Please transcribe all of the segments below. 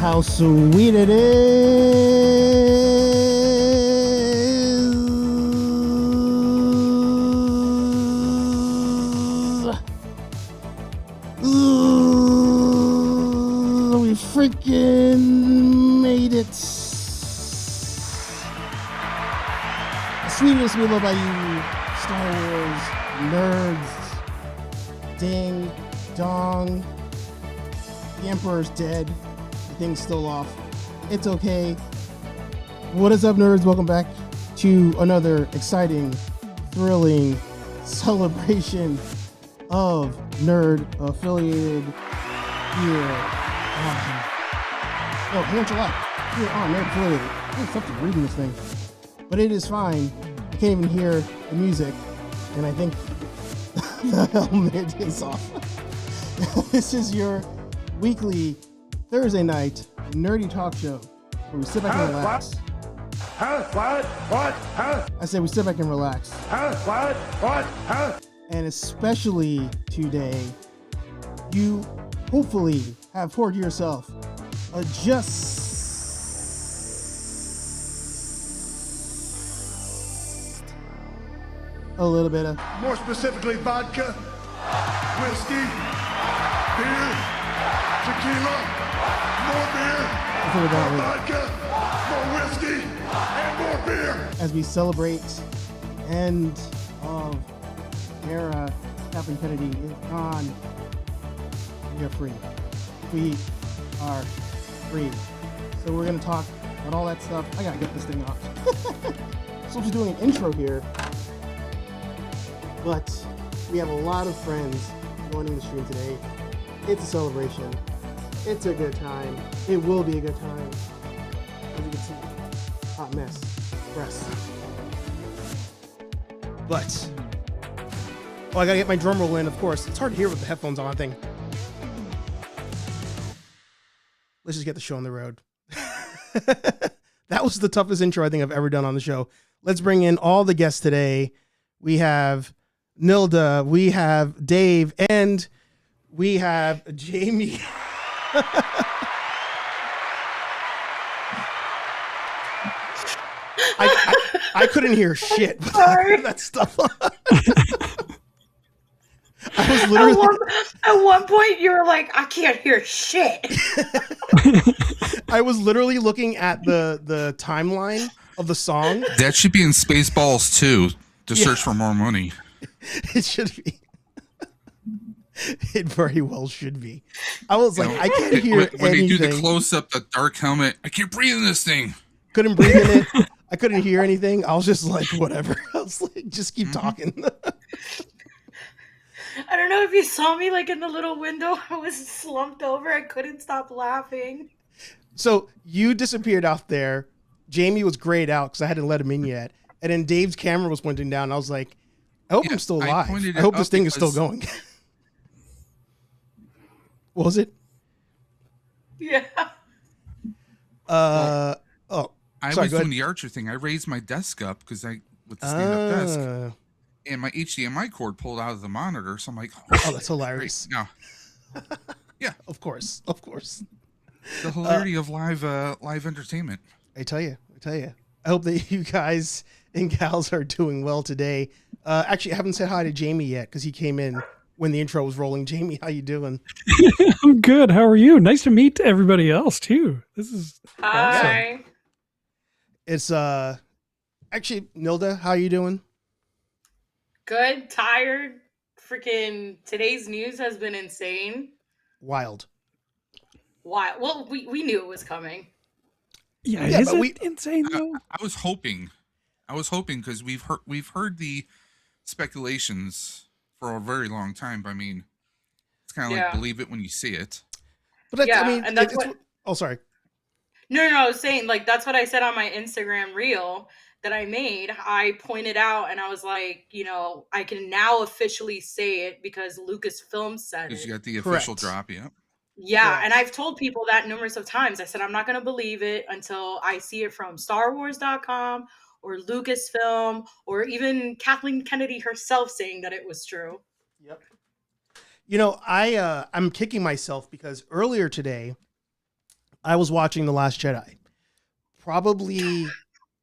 how sweet it is. We freaking made it. The sweetest we love by you, Star Wars nerds. Ding, dong. The Emperor's dead. The thing's still off. It's okay. What is up, nerds? Welcome back to another exciting, thrilling celebration of nerd affiliated here. Oh, hang on your lap. Here on nerd affiliated. It's tough to reading this thing, but it is fine. I can't even hear the music, and I think the helmet is off. This is your weekly Thursday night nerdy talk show where we sit back and relax. I said we sit back and relax. And especially today, you hopefully have poured yourself just a little bit of, more specifically, vodka, whiskey, beer, tequila, more beer, more vodka, more whiskey, and more beer. As we celebrate the end of era, Kathleen Kennedy is gone. We are free. We are free. So we're gonna talk about all that stuff. I gotta get this thing off. So we're just doing an intro here. But we have a lot of friends joining the stream today. It's a celebration. It's a good time. It will be a good time. As you can see, hot mess. Press. But, I gotta get my drum roll in, of course. It's hard to hear with the headphones on, I think. Let's just get the show on the road. That was the toughest intro I think I've ever done on the show. Let's bring in all the guests today. We have Nilda, we have Dave, and we have Jamie. I couldn't hear shit with that stuff on. I was literally at one point you were like, I can't hear shit. I was literally looking at the timeline of the song. That should be in Spaceballs too, to search for more money. It should be. It very well should be. I was like, I can't hear anything. When they do the close-up, the dark helmet, I can't breathe in this thing. Couldn't breathe in it. I couldn't hear anything. I was just like, whatever. I was like, just keep talking. I don't know if you saw me like in the little window. I was slumped over. I couldn't stop laughing. So you disappeared out there. Jamie was grayed out because I hadn't let him in yet. And then Dave's camera was pointing down. I was like, I hope I'm still alive. I hope this thing is still going. What was it? Yeah. I was doing the Archer thing. I raised my desk up because with the stand-up desk, and my HDMI cord pulled out of the monitor. So I'm like, oh that's hilarious. No. Yeah, of course. The hilarity of live entertainment. I tell you. I hope that you guys and gals are doing well today. Actually, I haven't said hi to Jamie yet because he came in when the intro was rolling. Jamie, how you doing? I'm good. How are you? Nice to meet everybody else too. This is hi. Awesome. It's actually Nilda, how you doing? Good, tired. Freaking today's news has been insane. Wild. Why? Well, we knew it was coming. Yeah, is it insane though? I was hoping because we've heard the speculations for a very long time. But I mean, it's kind of like believe it when you see it. But that's, yeah, I mean, and that's what. Oh, sorry. No, I was saying like that's what I said on my Instagram reel that I made. I pointed out and I was like, I can now officially say it because Lucasfilm said it. Because you got the official drop, yeah. Yeah, and I've told people that numerous of times. I said, I'm not going to believe it until I see it from StarWars.com or Lucasfilm or even Kathleen Kennedy herself saying that it was true. Yep. I'm kicking myself because earlier today, I was watching The Last Jedi. Probably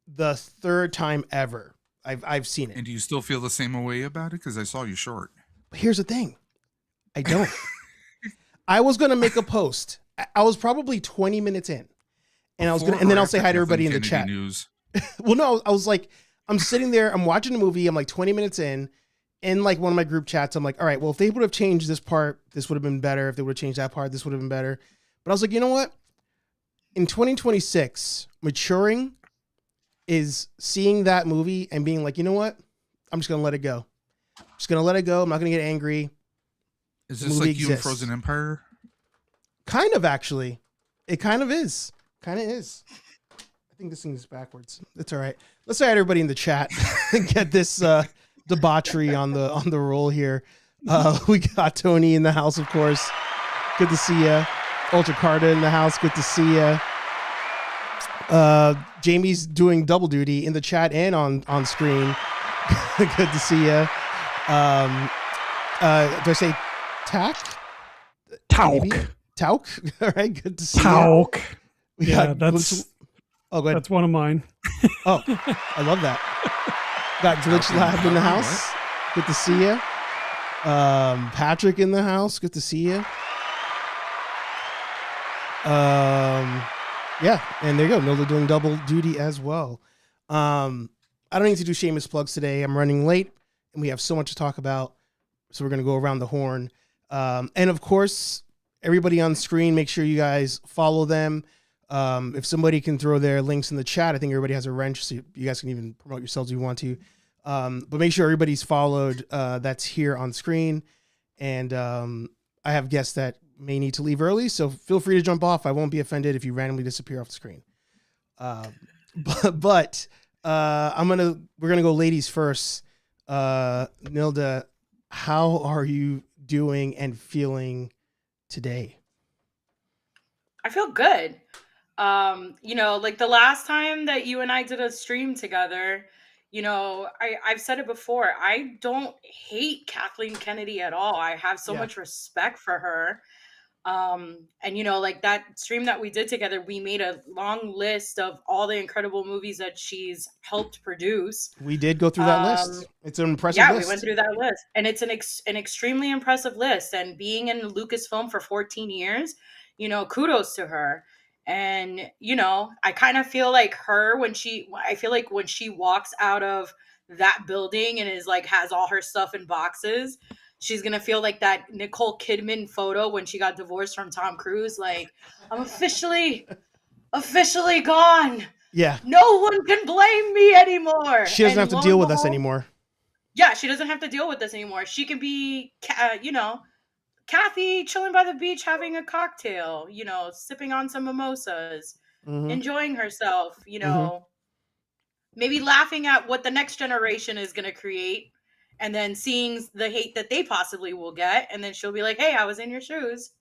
the third time ever I've seen it. And do you still feel the same way about it? Because I saw you short. But here's the thing. I don't. I was going to make a post. I was probably 20 minutes in. And I was going to, and then I'll say hi to everybody in the chat. News? Well, no, I was like, I'm sitting there, I'm watching the movie. I'm like 20 minutes in like one of my group chats. I'm like, all right, well, if they would have changed this part, this would have been better. If they would have changed that part, this would have been better. But I was like, you know what? In 2026, maturing is seeing that movie and being like, you know what? I'm just going to let it go. I'm just going to let it go. I'm not going to get angry. Is this like you in Frozen Empire? Kind of, actually. It kind of is. Kind of is. I think this thing is backwards. It's all right. Let's say everybody in the chat and get this debauchery on the roll here. We got Tony in the house, of course. Good to see you. Ultra Carta in the house. Good to see you. Jamie's doing double duty in the chat and on screen. Good to see you. Do I say tack? Tauk. Tauk. All right. Good to see Tauk. you. Yeah, that's. Oh, go ahead. That's one of mine. Oh, I love that. Got Glitch Lab in the house. Good to see you. Patrick in the house. Good to see you. Yeah, and there you go. Nilda doing double duty as well. I don't need to do shameless plugs today. I'm running late, and we have so much to talk about, so we're going to go around the horn. And of course, everybody on screen, make sure you guys follow them. If somebody can throw their links in the chat, I think everybody has a wrench, so you guys can even promote yourselves if you want to. But make sure everybody's followed that's here on screen. And I have guests that may need to leave early, so feel free to jump off. I won't be offended if you randomly disappear off the screen. But we're gonna go ladies first. Nilda, how are you doing and feeling today? I feel good. Like the last time that you and I did a stream together, I've said it before. I don't hate Kathleen Kennedy at all. I have so much respect for her. Like that stream that we did together, we made a long list of all the incredible movies that she's helped produce. We did go through that list. It's an impressive list. Yeah, we went through that list, and it's an extremely impressive list. And being in Lucasfilm for 14 years, kudos to her. And, I kind of feel like when she walks out of that building and is like, has all her stuff in boxes, she's going to feel like that Nicole Kidman photo when she got divorced from Tom Cruise. Like, I'm officially gone. Yeah. No one can blame me anymore. She doesn't have to deal with us anymore. Yeah, she doesn't have to deal with us anymore. She can be, Kathy chilling by the beach, having a cocktail, sipping on some mimosas, enjoying herself, maybe laughing at what the next generation is going to create, and then seeing the hate that they possibly will get. And then she'll be like, hey, I was in your shoes.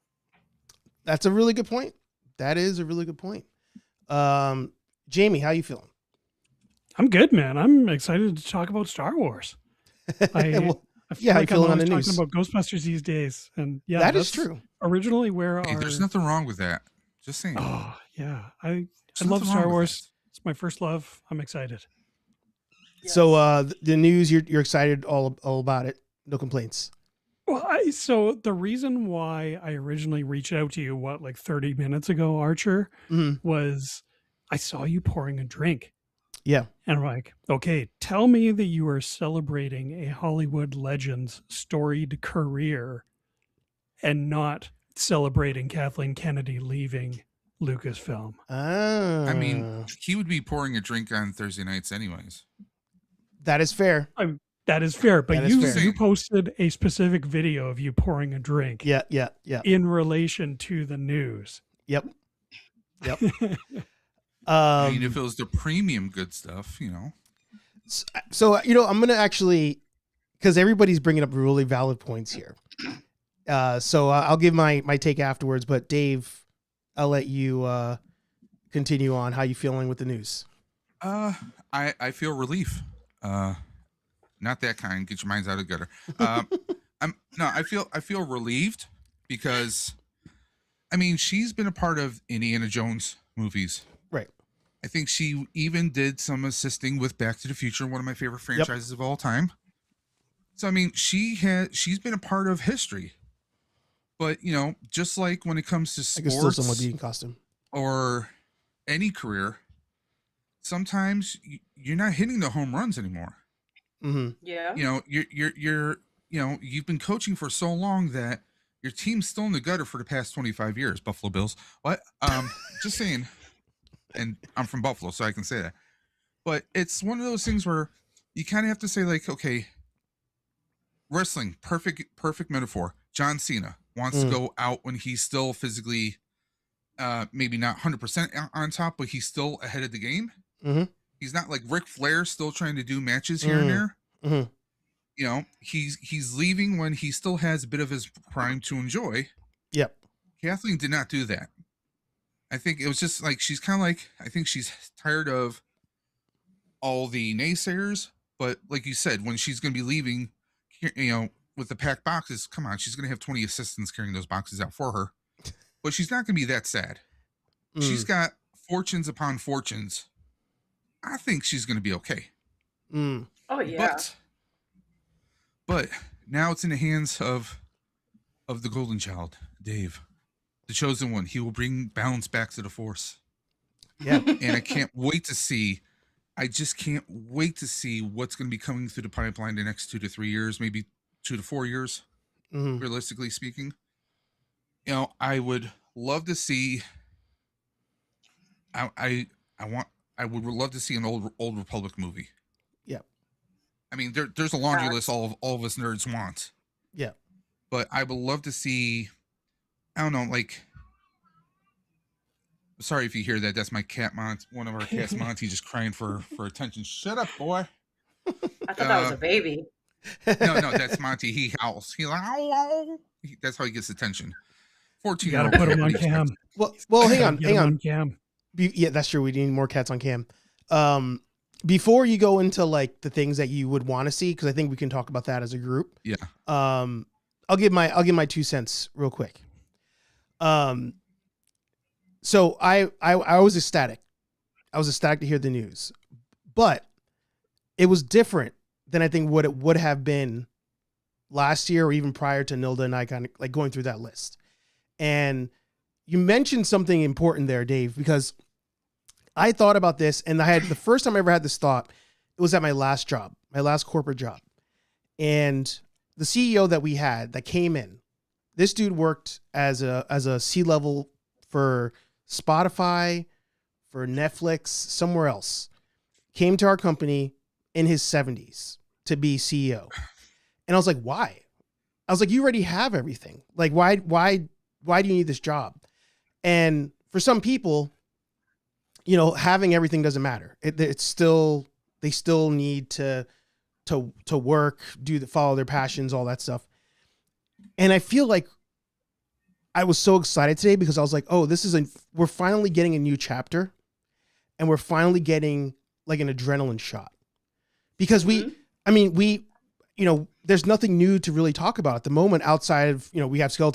That's a really good point. That is a really good point. Jamie, how you feeling? I'm good, man. I'm excited to talk about Star Wars. I feel like I'm always talking about Ghostbusters these days, and that is true. Originally, there's nothing wrong with that. Just saying. Oh yeah, I love Star Wars. It's my first love. I'm excited. Yes. So the news, you're excited all about it. No complaints. Well, so the reason why I originally reached out to you, 30 minutes ago, Archer, was I saw you pouring a drink. Yeah. And I'm like, okay, tell me that you are celebrating a Hollywood legend's storied career and not celebrating Kathleen Kennedy leaving Lucasfilm. I mean, he would be pouring a drink on Thursday nights anyways. That is fair. That is fair. But you posted a specific video of you pouring a drink. Yeah. In relation to the news. Yep. I mean, if it was the premium good stuff, So, I'm going to actually, because everybody's bringing up really valid points here. So I'll give my take afterwards, but Dave, I'll let you continue on. How you feeling with the news? I feel relief. Not that kind. Get your minds out of the gutter. I feel relieved because I mean, she's been a part of Indiana Jones movies. Right. I think she even did some assisting with Back to the Future, one of my favorite franchises of all time. So I mean, she's been a part of history. But you know, just like when it comes to I guess still sports someone being costume. or any career, sometimes you're not hitting the home runs anymore. Mm-hmm. Yeah. You know, you've been coaching for so long that your team's still in the gutter for the past 25 years. Buffalo Bills. What? Just saying. And I'm from Buffalo, so I can say that. But it's one of those things where you kind of have to say, like, okay, wrestling, perfect metaphor. John Cena wants to go out when he's still physically, maybe not 100% on top, but he's still ahead of the game. Mm-hmm. He's not like Ric Flair, still trying to do matches here and there. Mm-hmm. You know, he's leaving when he still has a bit of his prime to enjoy. Yep. Kathleen did not do that. I think it was just like she's kind of like, I think she's tired of all the naysayers. But like you said, when she's going to be leaving, you know, with the packed boxes, come on, she's going to have 20 assistants carrying those boxes out for her. But she's not going to be that sad. She's got fortunes upon fortunes. I think she's going to be okay. Oh yeah. But now it's in the hands of the golden child, Dave, the chosen one. He will bring balance back to the Force. Yeah. And I can't wait to see. I just can't wait to see what's going to be coming through the pipeline the next 2 to 3 years, maybe 2 to 4 years, realistically speaking. You know, I would love to see. I would love to see an old Republic movie. Yeah. I mean, there's a laundry list all of us nerds want. Yeah. But I would love to see. I don't know, like. Sorry if you hear that. That's my cat, one of our cats, Monty, just crying for attention. Shut up, boy. I thought that was a baby. No, that's Monty. He howls. He like, ow, ow. That's how he gets attention. 14. You got to put him on cam. Well, hang on. Cam. Yeah, that's true. We need more cats on cam. Before you go into like the things that you would want to see, because I think we can talk about that as a group. Yeah. I'll give my 2 cents real quick. So I was ecstatic. I was ecstatic to hear the news, but it was different than I think what it would have been last year or even prior to Nilda and I kind of like going through that list. And you mentioned something important there, Dave, because I thought about this and I had the first time I ever had this thought, it was at my last job, my last corporate job. And the CEO that we had that came in, this dude worked as a C-level for Spotify, for Netflix, somewhere else, came to our company in his 70s to be CEO. And I was like, why? I was like, you already have everything. Like, why do you need this job? And for some people, you know, having everything doesn't matter. They still need to work, follow their passions, all that stuff. And I feel like I was so excited today because I was like, oh, we're finally getting a new chapter and we're finally getting like an adrenaline shot because we, you know, there's nothing new to really talk about at the moment outside of, you know, we have we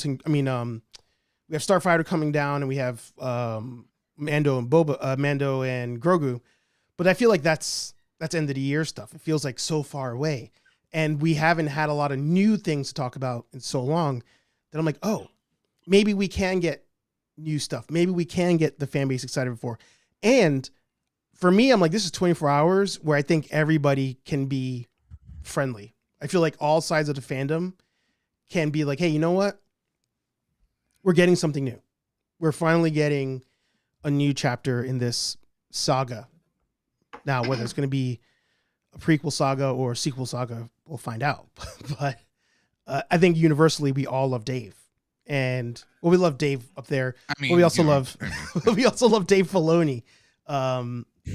have Starfighter coming down and we have Mando and Grogu, but I feel like that's end of the year stuff. It feels like so far away and we haven't had a lot of new things to talk about in so long that I'm like, oh, maybe we can get new stuff. Maybe we can get the fan base excited for. And for me, I'm like, this is 24 hours where I think everybody can be friendly. I feel like all sides of the fandom can be like, hey, you know what? We're getting something new. We're finally getting a new chapter in this saga. Now, whether it's going to be a prequel saga or a sequel saga, we'll find out. But I think universally, we all love Dave. And we love Dave up there. I mean, but we also love Dave Filoni.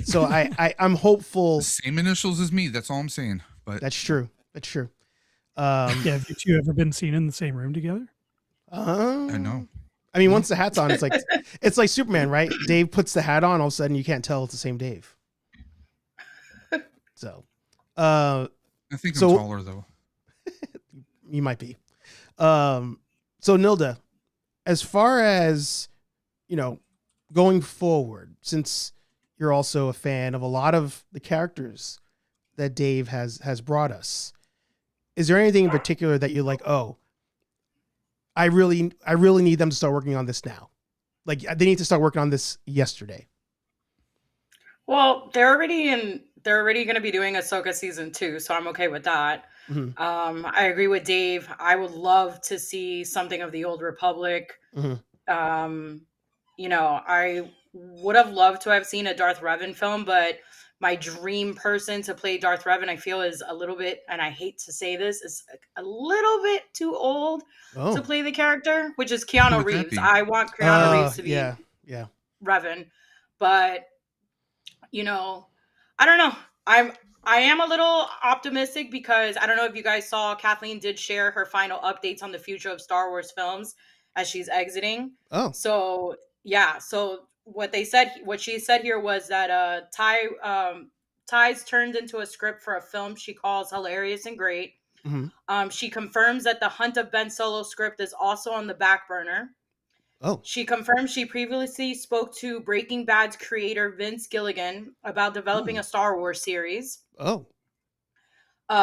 So I'm hopeful. Same initials as me. That's all I'm saying. But that's true. Have you two ever been seen in the same room together? I know. I mean, once the hat's on, it's like Superman, right? Dave puts the hat on, all of a sudden you can't tell it's the same Dave. So, I think I'm taller though. You might be. So Nilda, as far as, going forward, since you're also a fan of a lot of the characters that Dave has brought us, is there anything in particular that you're like, oh, I really need them to start working on this now? Like, they need to start working on this yesterday. Well, they're already going to be doing Ahsoka season 2, so I'm okay with that. Mm-hmm. I agree with Dave. I would love to see something of the Old Republic. Mm-hmm. I would have loved to have seen a Darth Revan film, but my dream person to play Darth Revan, I feel, is a little bit, and I hate to say this, is a little bit too old to play the character, which is Keanu Reeves. I want Keanu Reeves to be Revan, but I don't know. I am a little optimistic because I don't know if you guys saw, Kathleen did share her final updates on the future of Star Wars films as she's exiting. Oh, so yeah. So what she said here was that Ty's turned into a script for a film she calls Hilarious and Great. Mm-hmm. She confirms that the Hunt of Ben Solo script is also on the back burner. Oh. She confirmed she previously spoke to Breaking Bad's creator Vince Gilligan about developing a Star Wars series. Oh.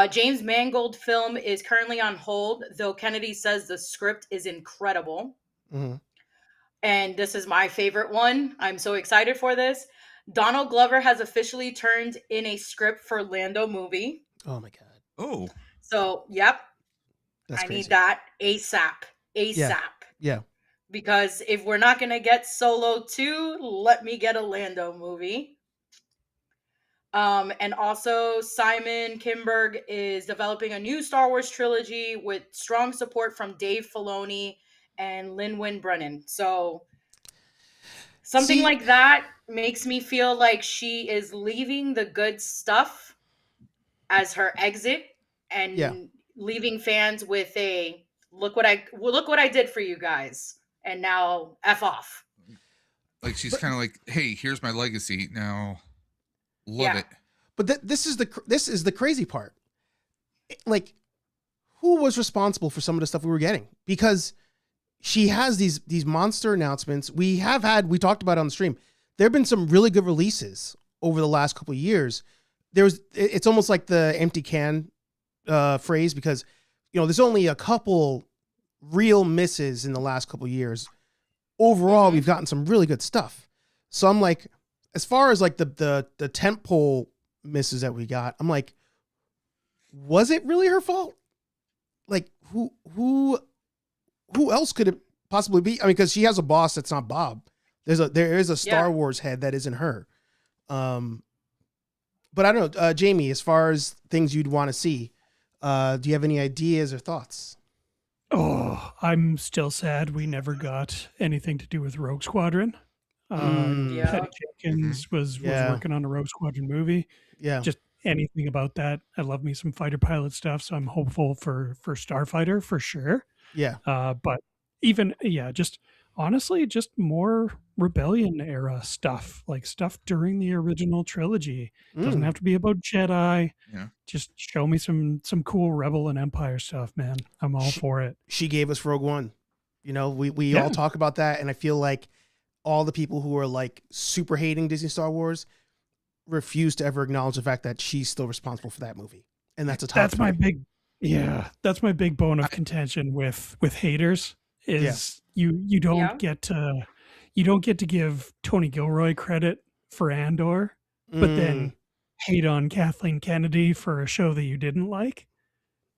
James Mangold film is currently on hold, though Kennedy says the script is incredible. Mm-hmm. And this is my favorite one. I'm so excited for this. Donald Glover has officially turned in a script for Lando movie. Oh my God. Oh. So, yep. That's crazy. Need that ASAP. Yeah. Because if we're not going to get Solo 2, let me get a Lando movie. And also, Simon Kinberg is developing a new Star Wars trilogy with strong support from Dave Filoni and Lin-Wyn Brennan. So something like that makes me feel like she is leaving the good stuff as her exit and leaving fans with a look what I did for you guys. And now F off. Like she's kind of like, hey, here's my legacy. Now love it. But this is the crazy part. Like, who was responsible for some of the stuff we were getting? Because she has these monster announcements. We talked about it on the stream. There have been some really good releases over the last couple of years. It's almost like the empty can phrase, because there's only a couple real misses in the last couple of years. Overall, we've gotten some really good stuff. So I'm like, as far as like the tentpole misses that we got, I'm like, was it really her fault? Like, who else could it possibly be? I mean, because she has a boss that's not Bob. There is a Star Wars head that isn't her. But I don't know, Jamie, as far as things you'd want to see, do you have any ideas or thoughts? Oh, I'm still sad we never got anything to do with Rogue Squadron. Patty Jenkins was working on a Rogue Squadron movie. Yeah. Just anything about that. I love me some fighter pilot stuff, so I'm hopeful for Starfighter for sure. Yeah. But even, just honestly, just more Rebellion era stuff, like stuff during the original trilogy. Doesn't have to be about Jedi. Yeah. Just show me some cool Rebel and Empire stuff, man. I'm all for it. She gave us Rogue One. We all talk about that, and I feel like all the people who are like super hating Disney Star Wars refuse to ever acknowledge the fact that she's still responsible for that movie. And that's that's my big bone of contention with haters is you don't get to give Tony Gilroy credit for Andor, but then hate on Kathleen Kennedy for a show that you didn't like.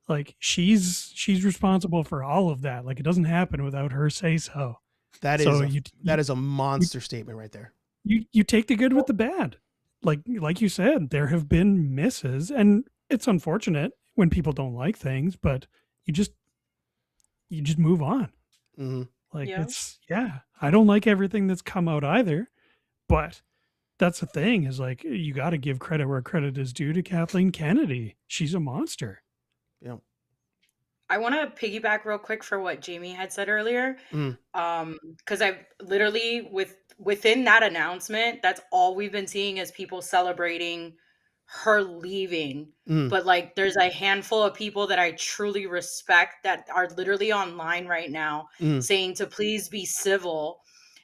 Like she's responsible for all of that. Like it doesn't happen without her say so. That is a monster statement right there. You take the good with the bad. Like you said, there have been misses, and it's unfortunate when people don't like things, but you just move on. Mm-hmm. I don't like everything that's come out either, but that's the thing is like, you got to give credit where credit is due to Kathleen Kennedy. She's a monster. Yeah. I want to piggyback real quick for what Jamie had said earlier. Because I've literally within that announcement, that's all we've been seeing is people celebrating her leaving. Mm. But like there's a handful of people that I truly respect that are literally online right now saying to please be civil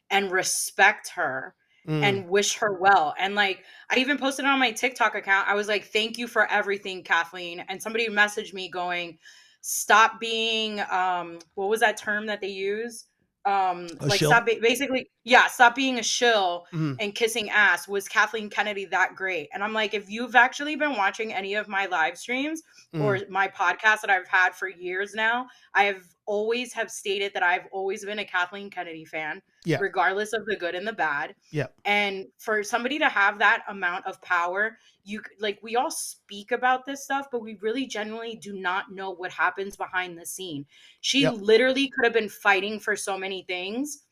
and respect her and wish her well. And like I even posted on my TikTok account, I was like, thank you for everything, Kathleen. And somebody messaged me going, stop being what was that term that they use? Like shill? stop basically, yeah, stop being a shill and kissing ass. Was Kathleen Kennedy that great? And I'm like, if you've actually been watching any of my live streams or my podcast that I've had for years now, I have always have stated that I've always been a Kathleen Kennedy fan, regardless of the good and the bad. Yeah. And for somebody to have that amount of power, you like, we all speak about this stuff, but we really genuinely do not know what happens behind the scene. She literally could have been fighting for so many things,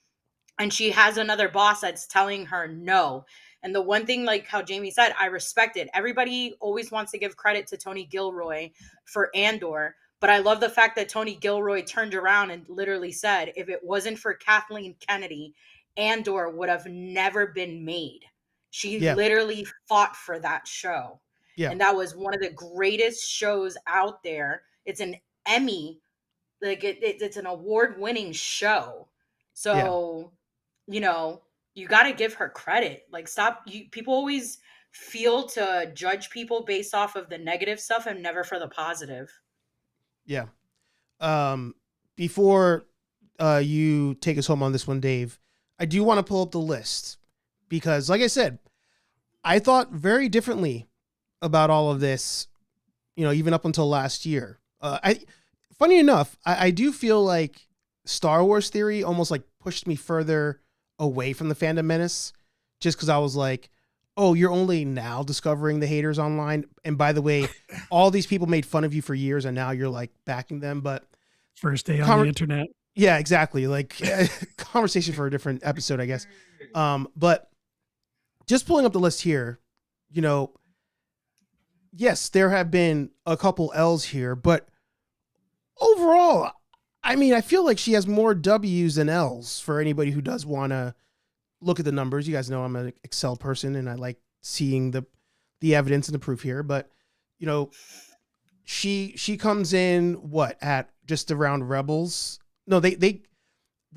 and she has another boss that's telling her no. And the one thing, like how Jamie said, I respect it. Everybody always wants to give credit to Tony Gilroy for Andor, but I love the fact that Tony Gilroy turned around and literally said, if it wasn't for Kathleen Kennedy, Andor would have never been made. She literally fought for that show. Yeah. And that was one of the greatest shows out there. It's an Emmy, like it's an award-winning show. So, you know, you got to give her credit. Like people always feel to judge people based off of the negative stuff and never for the positive. Yeah. Before you take us home on this one, Dave, I do want to pull up the list because, like I said, I thought very differently about all of this, you know, even up until last year. Funny enough, I do feel like Star Wars Theory almost like pushed me further away from the Fandom Menace just because I was like, oh, you're only now discovering the haters online. And by the way, all these people made fun of you for years and now you're like backing them. But first day on the internet. Yeah, exactly. Like conversation for a different episode, I guess. But just pulling up the list here, you know, yes, there have been a couple L's here, but overall, I mean, I feel like she has more W's than L's for anybody who does want to look at the numbers. You guys know I'm an Excel person and I like seeing the evidence and the proof here, but you know, she comes in at just around Rebels. No, they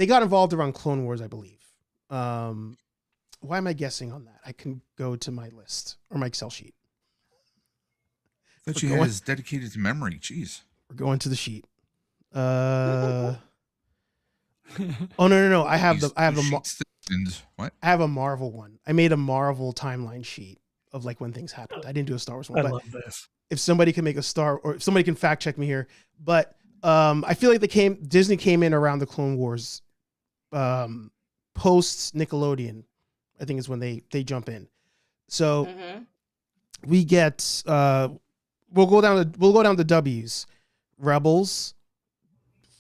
got involved around Clone Wars, I believe. Why am I guessing on that? I can go to my list or my Excel sheet. That she has dedicated to memory. Jeez. We're going to the sheet. Oh no. I have a Marvel one. I made a Marvel timeline sheet of like when things happened. I didn't do a Star Wars one. I love this. If somebody can make if somebody can fact check me here, but I feel like Disney came in around the Clone Wars, post Nickelodeon, I think is when they jump in. So we get we'll go down to W's. Rebels.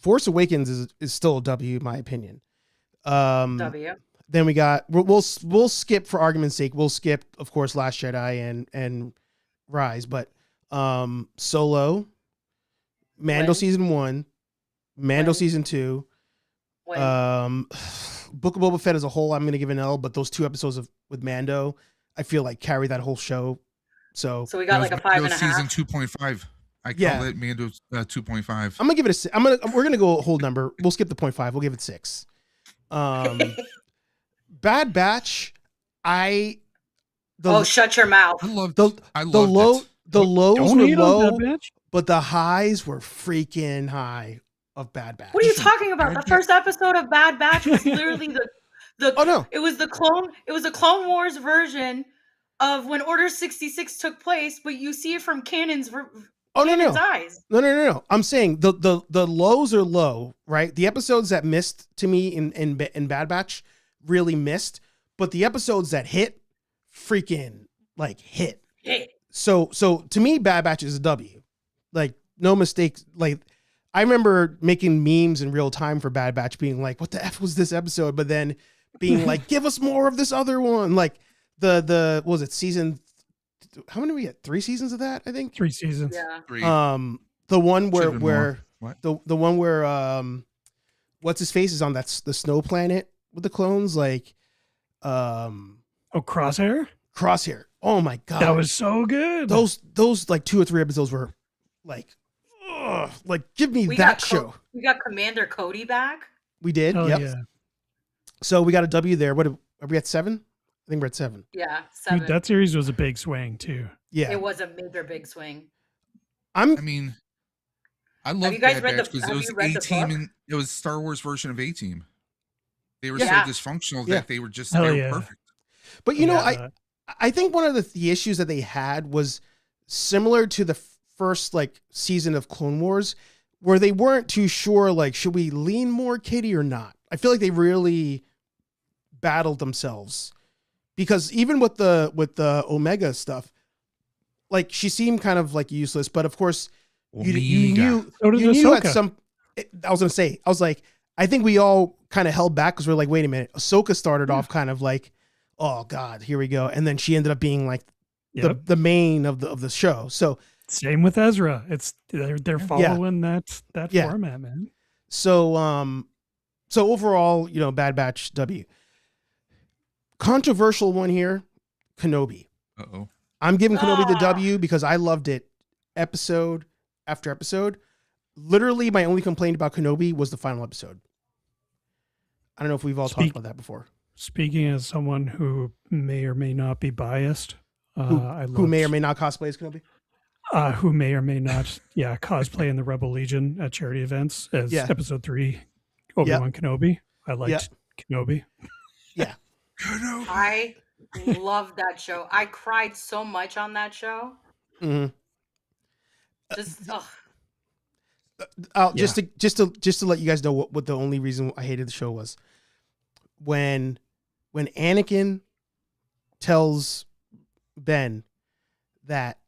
Force Awakens is still a W, in my opinion. W. Then we got we'll skip for argument's sake. We'll skip, of course, Last Jedi and Rise, but Solo, Mando season 1, Mando season 2, Book of Boba Fett as a whole. I'm going to give an L, but those 2 episodes with Mando, I feel like carry that whole show. So we got like a 5.5. Season 2.5. I call it Mando 2.5. I'm gonna give it a 6. We're gonna go a whole number. We'll skip the 0.5. We'll give it 6. Bad Batch. Shut your mouth. I loved the lows were low, but the highs were freaking high of Bad Batch. What are you talking about? The first episode of Bad Batch was literally the oh no, it was the Clone Wars version of when Order 66 took place, but you see it from Kanan's eyes. No. I'm saying the lows are low, right? The episodes that missed to me in Bad Batch really missed, but the episodes that hit, freaking like hit. So to me, Bad Batch is a W. Like no mistakes. Like I remember making memes in real time for Bad Batch, being like, "What the F was this episode?" But then being like, "Give us more of this other one." Like the what was it, season? How many we get? 3 seasons of that, I think. 3 seasons. Yeah. 3. The one where the one where what's his face is on the snow planet with the clones, like Crosshair. Oh my god, That was so good. those like 2 or 3 episodes were like, ugh, like give me that show. We got Commander Cody back. We did. Hell Yep. yeah. So we got a W there. Are we at 7? I think we're at 7. Yeah, Dude, 7. that series was a big swing too. Yeah. It was a major big swing. I mean, I love you guys Bad read the- Batch because have it was you read the A-Team book? and it was Star Wars version of A-Team. They were Yeah. so dysfunctional Yeah. that they were just Hell they were yeah. perfect. But you know, Yeah. I think one of the issues that they had was similar to the first like season of Clone Wars, where they weren't too sure, like, should we lean more Katie or not? I feel like they really battled themselves, because even with the Omega stuff, like she seemed kind of like useless, but of course you knew So did you knew at Ahsoka. some. I was gonna say, I was like, I think we all kind of held back because we're like, wait a minute, Ahsoka started off kind of like, oh god, here we go, and then she ended up being like Yep. the main of the show. So Same with Ezra. They're following that Yeah. format, man. so overall, you know, Bad Batch W. Controversial one here, Kenobi. Uh-oh. I'm giving Kenobi the Ah. W because I loved it episode after episode. Literally, my only complaint about Kenobi was the final episode. I don't know if we've all talked about that before. Speaking as someone who may or may not be biased, Who may or may not cosplay as Kenobi. who may or may not, cosplay in the Rebel Legion at charity events as Yeah. Episode 3 Obi-Wan Kenobi. I liked Yep. Kenobi. I love that show. I cried so much on that show. Mhm. Just ugh. Just to let you guys know what the only reason I hated the show was when Anakin tells Ben that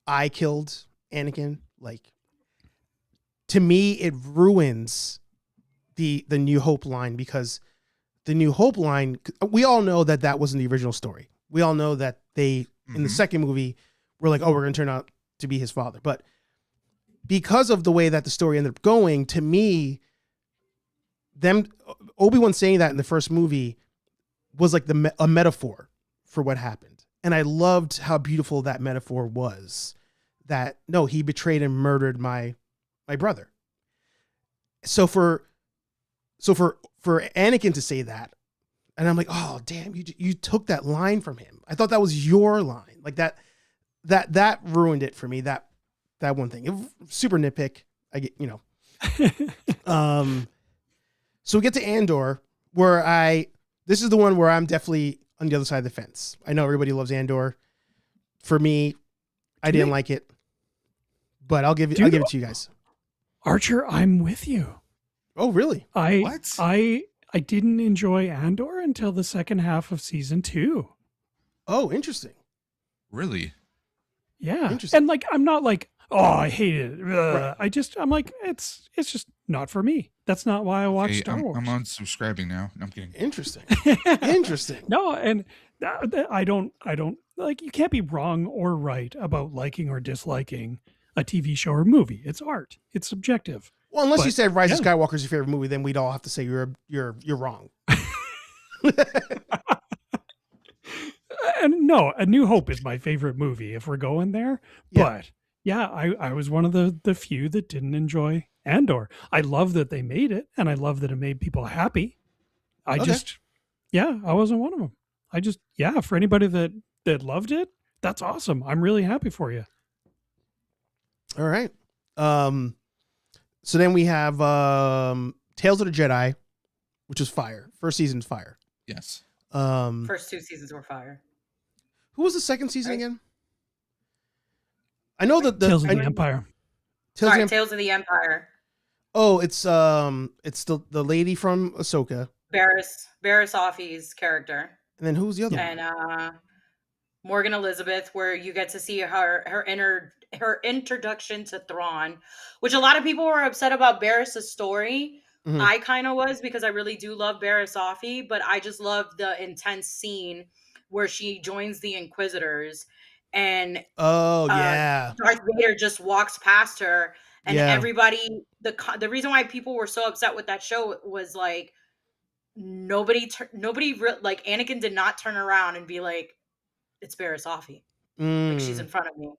I killed Anakin. Like, to me, it ruins the New Hope line, because the New Hope line, we all know that wasn't the original story. We all know that they in the second movie were like, oh, we're gonna turn out to be his father, but because of the way that the story ended up going, to me, Obi-Wan saying that in the first movie was like a metaphor for what happened. And I loved how beautiful that metaphor was, that no, he betrayed and murdered my brother. So for Anakin to say that, and I'm like, oh damn, you took that line from him. I thought that was your line. Like that ruined it for me. That one thing. Super nitpick. I get, you know. So we get to Andor, where this is the one where I'm definitely on the other side of the fence. I know everybody loves Andor. For me, I didn't like it, but I'll give it to you guys. Archer, I'm with you. Oh, really? I didn't enjoy Andor until the second half of season 2. Oh, interesting. Really? Yeah. Interesting. And like, I'm not like, oh, I hate it. Right. I'm like, it's just not for me. That's not why I watch Hey, Star Wars. I'm unsubscribing now. No, I'm kidding. Interesting. Interesting. No, and I don't like, you can't be wrong or right about liking or disliking a TV show or movie. It's art. It's subjective. Well, unless you But, said Rise of yeah. Skywalker is your favorite movie, then we'd all have to say you're wrong. And no, A New Hope is my favorite movie if we're going there. Yeah. But yeah, I was one of the few that didn't enjoy Andor. I love that they made it, and I love that it made people happy. I wasn't one of them. For anybody that loved it, that's awesome. I'm really happy for you. All right. So then we have Tales of the Jedi, which is fire. First season's fire. Yes. First 2 seasons were fire. Who was the second season again? I know that Tales of the Empire. Tales of the Empire. Oh, it's the lady from Ahsoka. Barriss Offee's character. And then who's the other one? And Morgan Elizabeth, where you get to see her introduction to Thrawn, which a lot of people were upset about Barriss's story. Mhm. I kind of was, because I really do love Barriss Offee, but I just love the intense scene where she joins the Inquisitors and yeah. Darth Vader just walks past her, and Yeah. everybody. The reason why people were so upset with that show was like nobody like Anakin did not turn around and be like, it's Barris Offee. Like she's in Mm. front of me.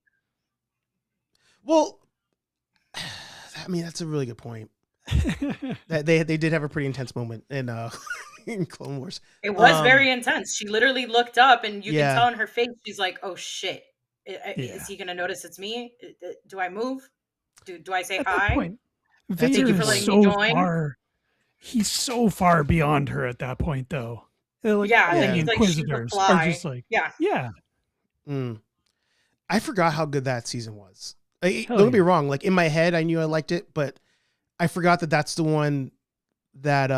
Well, I mean, that's a really good point. That they did have a pretty intense moment in in Clone Wars. It was very intense. She literally looked up, and you Yeah. can tell in her face, she's like, "Oh shit, Yeah. is he gonna notice it's me? Do I move? Do I say At hi?" that point, Thank Vader you for is letting me so join. far. He's so far beyond her at that point, though. Like, Yeah, all that the he's like, she's a Inquisitors are fly. just like, Yeah, yeah, Mm. I forgot how good that season was. Like, Hell don't get me yeah. wrong. Like in my head, I knew I liked it, but I forgot that that's the one that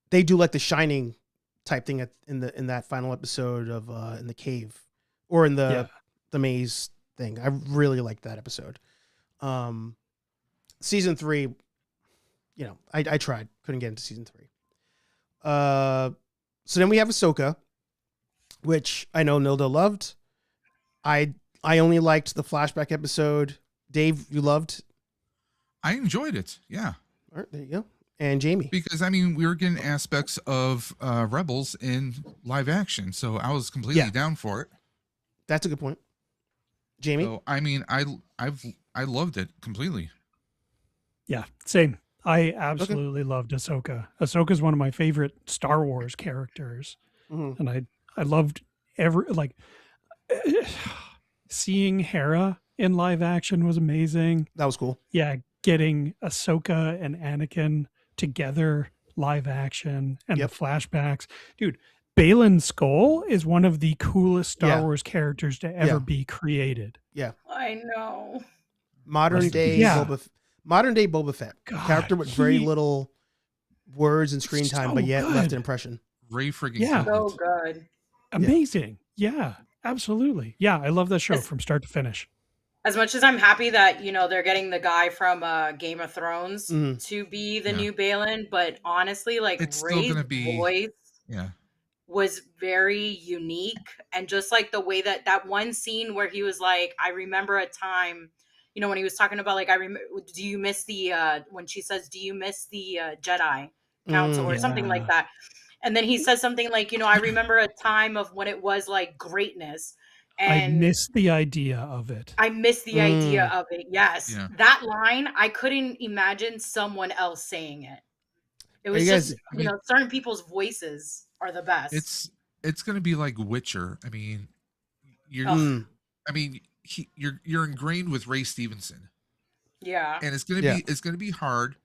they do like the Shining type thing in that final episode of in the cave or in the maze thing. I really liked that episode. Season 3, you know, I tried, couldn't get into season 3. So then we have Ahsoka, which I know Nilda loved. I only liked the flashback episode. Dave, you loved? I enjoyed it. Yeah. All right, there you go. And Jamie. Because I mean, we were getting aspects of Rebels in live action, so I was completely down for it. That's a good point. Jamie. So I mean, I loved it completely. Yeah, same. I absolutely loved Ahsoka. Ahsoka is one of my favorite Star Wars characters, and I loved seeing Hera in live action was amazing. That was cool. Yeah, getting Ahsoka and Anakin together live action and the flashbacks, dude. Baylan Skoll is one of the coolest Star Wars characters to ever be created. Yeah, I know. modern day Boba Fett. God, Character with very little words and screen time, but yet left an impression. Ray friggin' Yeah. So good. Amazing. Yeah, absolutely. Yeah, I love that show from start to finish. As much as I'm happy that, you know, they're getting the guy from Game of Thrones to be the new Baylan, but honestly, like, It's still Ray's gonna be voice yeah. was very unique. And just like the way that one scene where he was like, I remember a time, you know, when he was talking about like, do you miss the when she says, do you miss the Jedi Council or something like that? And then he says something like, you know, I remember a time of when it was like greatness. And I miss the idea of it. I miss the idea of it. Yes. Yeah. That line, I couldn't imagine someone else saying it. It was you guys- just, you know, certain people's voices are the best. It's gonna be like Witcher. I mean, you're you're ingrained with Ray Stevenson. Yeah. And it's gonna be hard,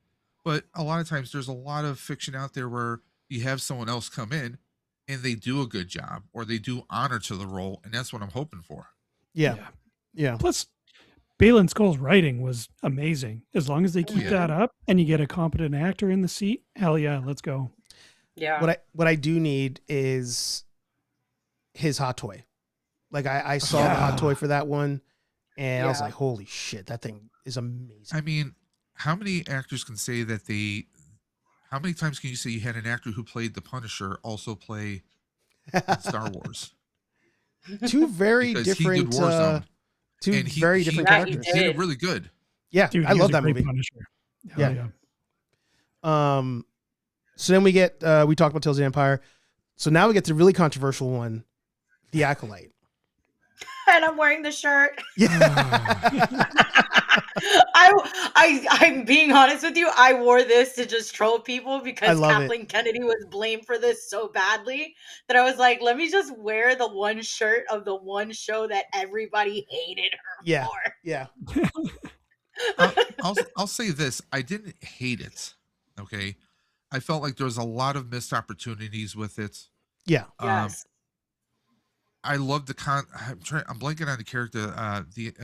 but a lot of times there's a lot of fiction out there where you have someone else come in and they do a good job or they do honor to the role, and that's what I'm hoping for. Yeah. Plus, Baylan Skoll's writing was amazing. As long as they keep that up and you get a competent actor in the seat, hell yeah, let's go. Yeah. What I do need is his hot toy. Like I saw the hot toy for that one, and I was like, holy shit, that thing is amazing. I mean, how many actors can say that how many times can you say you had an actor who played the Punisher also play in Star Wars? Two very Because different he did Warzone. two And very different Yeah, characters. He did it really good. Yeah, Dude, I he love was a that great movie. Punisher. Yeah. Yeah. So then we get we talked about Tales of the Empire. So now we get the really controversial one, The Acolyte. And I'm wearing the shirt. Yeah. I'm being honest with you. I wore this to just troll people because love Kathleen Kennedy was blamed for this so badly that I was like, let me just wear the one shirt of the one show that everybody hated her for. Yeah. I'll say this. I didn't hate it. Okay. I felt like there was a lot of missed opportunities with it. Yeah. Yes. I love the I'm blanking on the character, the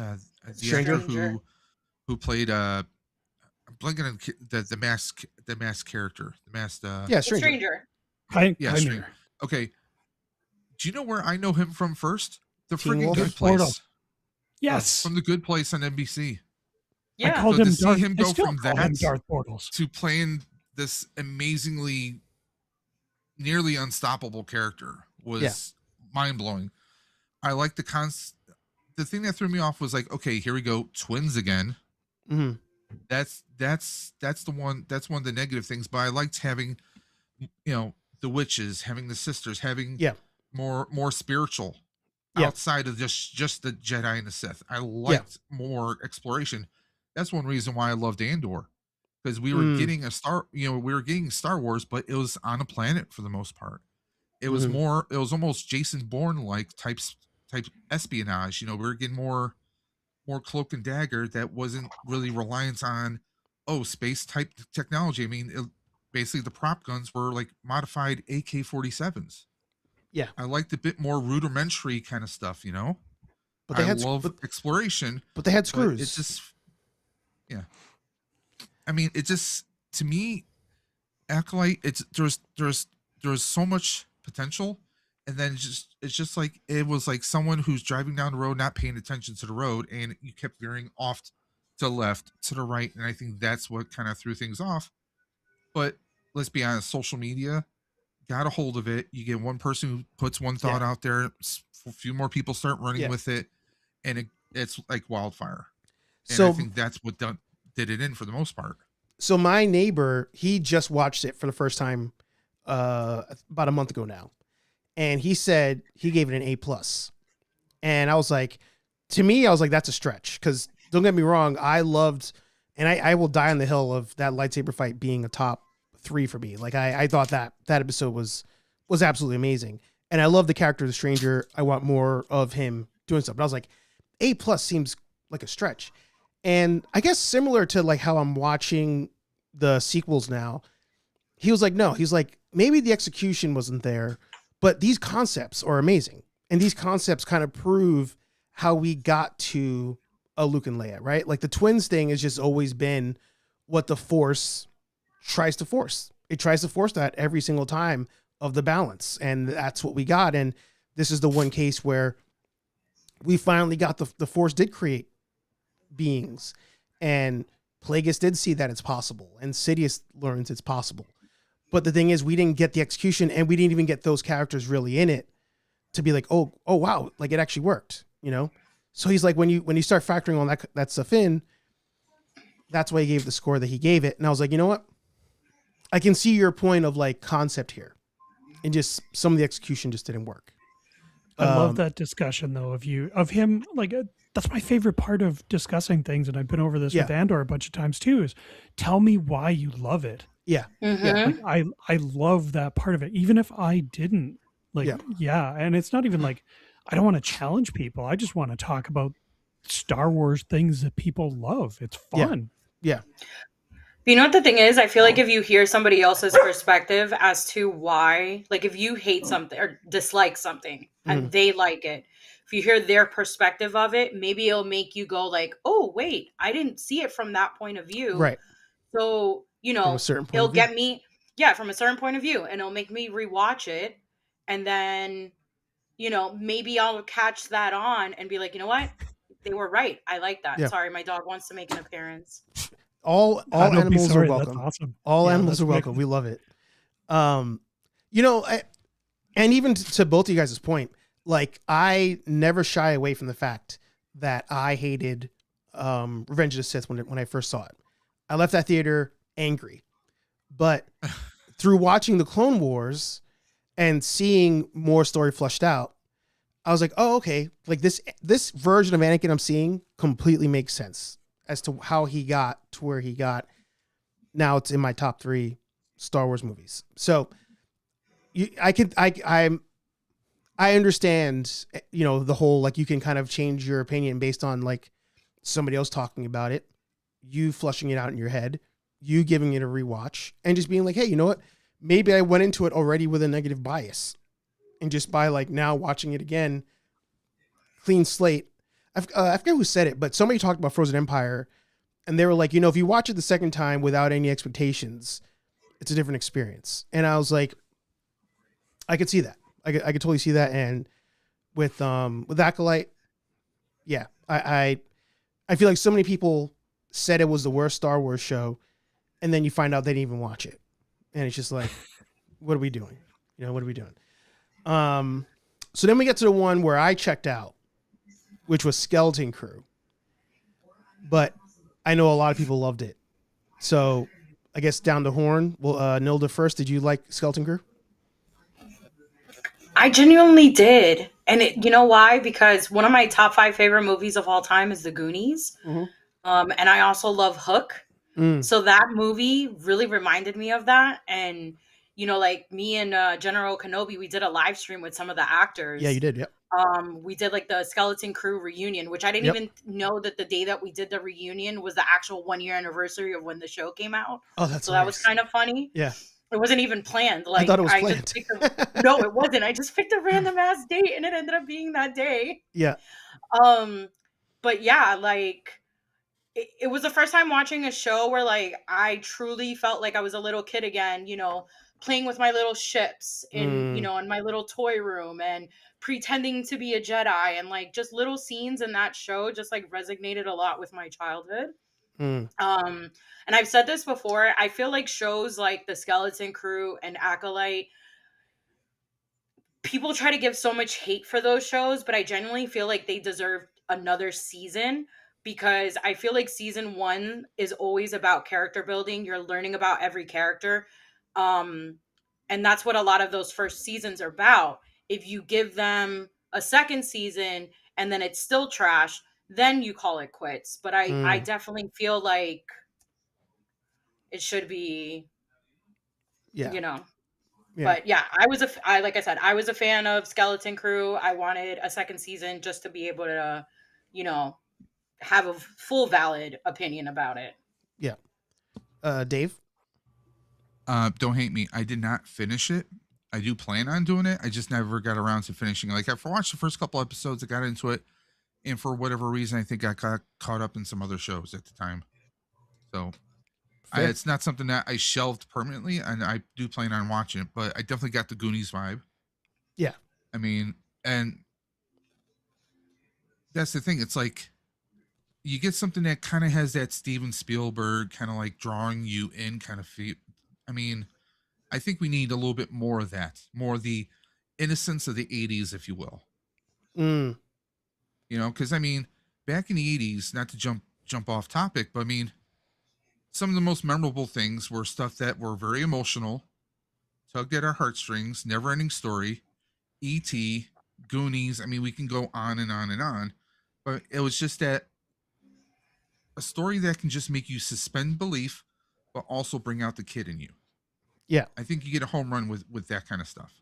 Stranger? actor who played I'm blanking on the mask character, the masked Yeah, Stranger. Stranger. Okay. Do you know where I know him from first? The Teen freaking Wolf? Good Place. Yes. From the Good Place on NBC. Yeah. I called So him to see Darth, him I go still from call that him Darth Portals. to playing this amazingly nearly unstoppable character was mind-blowing. I like the thing that threw me off was like, okay, here we go, twins again. Mm-hmm. That's one of the negative things, but I liked having, you know, the witches, having the sisters, having more spiritual outside of just the Jedi and the Sith. I liked more exploration. That's one reason why I loved Andor, because we were getting we were getting Star Wars, but it was on a planet for the most part. It was it was almost Jason Bourne like type espionage. We were getting more cloak and dagger that wasn't really reliant on space type technology. I mean, basically the prop guns were like modified AK-47s. Yeah, I liked a bit more rudimentary kind of stuff. But they had exploration, but they had screws. It's just I mean, it just, to me, Acolyte, there's so much potential, and then it's just like it was like someone who's driving down the road not paying attention to the road, and you kept veering off to the left, to the right, and I think that's what kind of threw things off. But let's be honest, social media got a hold of it. You get one person who puts one thought out there, a few more people start running with it, and it's like wildfire. And so I think that's what did it in for the most part. So my neighbor, he just watched it for the first time about a month ago now, and he said he gave it an A+. And I was like, that's a stretch, because don't get me wrong, I loved, and I will die on the hill of that lightsaber fight being a top 3 for me. Like I thought that episode was absolutely amazing, and I love the character of the Stranger. I want more of him doing stuff, but I was like, A+ seems like a stretch. And I guess similar to like how I'm watching the sequels now, he was like, no, he's like, maybe the execution wasn't there, but these concepts are amazing. And these concepts kind of prove how we got to a Luke and Leia, right? Like the twins thing has just always been what the Force tries to force. It tries to force that every single time of the balance. And that's what we got. And this is the one case where we finally got the Force did create beings, and Plagueis did see that it's possible, and Sidious learns it's possible. But the thing is, we didn't get the execution, and we didn't even get those characters really in it to be like, oh wow, like it actually worked, So he's like, when you start factoring all that stuff in, that's why he gave the score that he gave it. And I was like, you know what? I can see your point of like concept here, and just some of the execution just didn't work. I love that discussion though of him. Like that's my favorite part of discussing things, and I've been over this with Andor a bunch of times too. Is tell me why you love it. Yeah, Like, I love that part of it, even if I didn't. Like and it's not even like I don't want to challenge people. I just want to talk about Star Wars things that people love. It's fun. Yeah. You know what the thing is? I feel like if you hear somebody else's perspective as to why, like if you hate something or dislike something and they like it, if you hear their perspective of it, maybe it'll make you go like, oh, wait, I didn't see it from that point of view. Right. So, it'll get me, from a certain point of view, and it'll make me rewatch it. And then, maybe I'll catch that on and be like, you know what? They were right. I like that. Yeah. Even my dog wants to make an appearance. All animals are welcome. That's awesome. All animals are welcome. We love it. And even to both of you guys' point, like I never shy away from the fact that I hated Revenge of the Sith when I first saw it. I left that theater angry, but through watching the Clone Wars and seeing more story fleshed out, I was like, oh, okay. Like this version of Anakin I'm seeing completely makes sense as to how he got to where he got. Now it's in my top 3 Star Wars movies. So I understand, the whole, like you can kind of change your opinion based on like somebody else talking about it, you flushing it out in your head, you giving it a rewatch, and just being like, hey, you know what? Maybe I went into it already with a negative bias, and just by like now watching it again, clean slate. I forget who said it, but somebody talked about Frozen Empire, and they were like, if you watch it the second time without any expectations, it's a different experience. And I was like, I could see that. I could totally see that. And with Acolyte, I feel like so many people said it was the worst Star Wars show, and then you find out they didn't even watch it, and it's just like, what are we doing? What are we doing? So then we get to the one where I checked out, which was Skeleton Crew. But I know a lot of people loved it. So I guess down the horn. Well, Nilda first, did you like Skeleton Crew? I genuinely did. And you know why? Because one of my top 5 favorite movies of all time is The Goonies. Mhm. And I also love Hook. Mm. So that movie really reminded me of that. And, you know, like me and General Kenobi, we did a live stream with some of the actors. Yeah, you did. Yep. We did like the Skeleton Crew reunion, which I didn't Yep. even know that the day that we did the reunion was the actual 1-year anniversary of when the show came out. Oh, that's so that was kind of funny. Yeah. It wasn't even planned. Like, I thought it was just planned. picked no, it wasn't. I just picked a random ass date and it ended up being that day. Yeah. But yeah, like it was the first time watching a show where like I truly felt like I was a little kid again, you know, playing with my little ships in, you know, in my little toy room and pretending to be a Jedi, and like just little scenes in that show just like resonated a lot with my childhood. And I've said this before, I feel like shows like The Skeleton Crew and Acolyte, people try to give so much hate for those shows, but I genuinely feel like they deserve another season, because I feel like season 1 is always about character building. You're learning about every character. And that's what a lot of those first seasons are about. If you give them a second season and then it's still trash, then you call it quits. But I definitely feel like it should be, you know. Yeah. But yeah, like I said, I was a fan of Skeleton Crew. I wanted a second season just to be able to, you know, have a full valid opinion about it. Yeah. Dave? Don't hate me. I did not finish it. I do plan on doing it. I just never got around to finishing. Like, I've watched the first couple episodes, I got into it, and for whatever reason, I think I got caught up in some other shows at the time. So it's not something that I shelved permanently, and I do plan on watching it, but I definitely got the Goonies vibe. Yeah. I mean, and that's the thing. It's like, you get something that kind of has that Steven Spielberg kind of like drawing you in kind of feel. I mean, I think we need a little bit more of that, more the innocence of the 80s, if you will. You know, because I mean, back in the 80s, not to jump off topic, but I mean, some of the most memorable things were stuff that were very emotional, tugged at our heartstrings, never-ending story, E.T., Goonies. I mean, we can go on and on and on, but it was just that a story that can just make you suspend belief, but also bring out the kid in you. Yeah. I think you get a home run with that kind of stuff.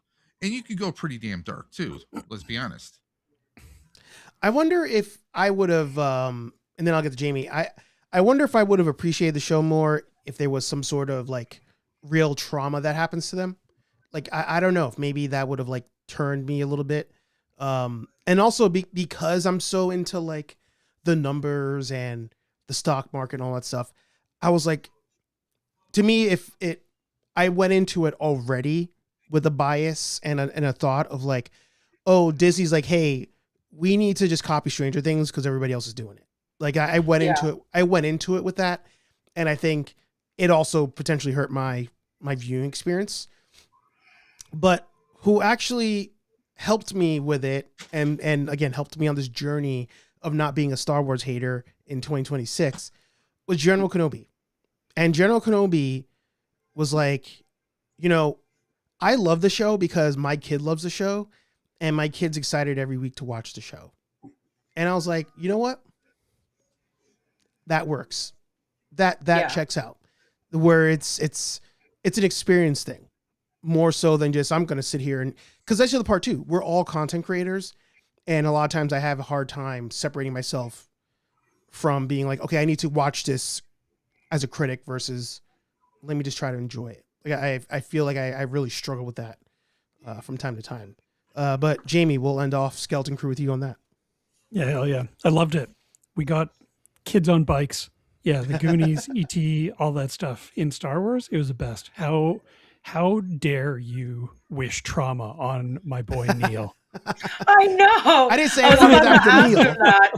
And you could go pretty damn dark too, let's be honest. I wonder if I would have, and then I'll get to Jamie. I wonder if I would have appreciated the show more if there was some sort of like real trauma that happens to them. Like, I don't know if maybe that would have like turned me a little bit. And also because I'm so into like the numbers and the stock market and all that stuff, I was like, to me, I went into it already with a bias and a thought of like, oh, Disney's like, hey, we need to just copy Stranger Things because everybody else is doing it. Like I went into it with that. And I think it also potentially hurt my viewing experience, but who actually helped me with it. And again, helped me on this journey of not being a Star Wars hater in 2026 was General Kenobi. And General Kenobi was like, you know, I love the show because my kid loves the show and my kid's excited every week to watch the show. And I was like, you know what? That works. That checks out. Where it's an experience thing more so than just, I'm going to sit here and, because that's the other part too. We're all content creators. And a lot of times I have a hard time separating myself from being like, okay, I need to watch this as a critic versus let me just try to enjoy it. Like I feel like I really struggle with that from time to time. But Jamie, we'll end off Skeleton Crew with you on that. Yeah, hell yeah. I loved it. We got kids on bikes. Yeah, the Goonies, E.T., all that stuff in Star Wars. It was the best. How dare you wish trauma on my boy Neil? I know. I didn't say I wanted that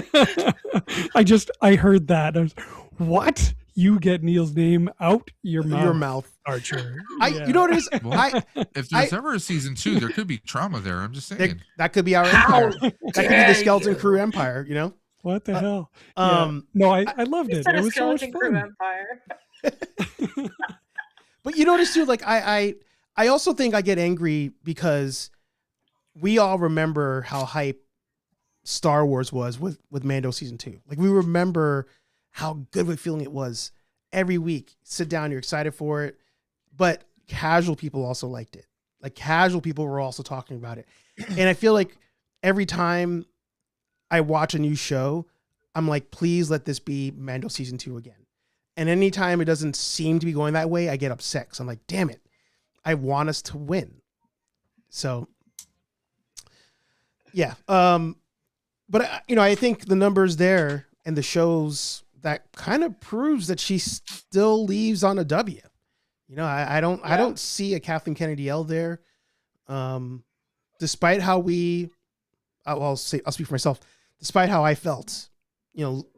to Neil. I heard that. I was, what? You get Neil's name out your mouth. Your mouth. Archer. You know what it is? Well, if there's ever a season 2, there could be trauma there. I'm just saying. That could be our empire. That could be the Skeleton Crew empire, you know? What the hell? No, I loved it. It was so much fun. Empire. But you notice too, like I also think I get angry because we all remember how hype Star Wars was with Mando season 2. Like we remember how good of a feeling it was every week. Sit down, you're excited for it. But casual people also liked it. Like casual people were also talking about it. And I feel like every time I watch a new show, I'm like, please let this be Mando season 2 again. And anytime it doesn't seem to be going that way, I get upset. So I'm like, damn it. I want us to win. So yeah. But I think the numbers there and the shows that kind of proves that she still leaves on a W. I don't see a Kathleen Kennedy L there. Despite how I'll speak for myself, despite how I felt,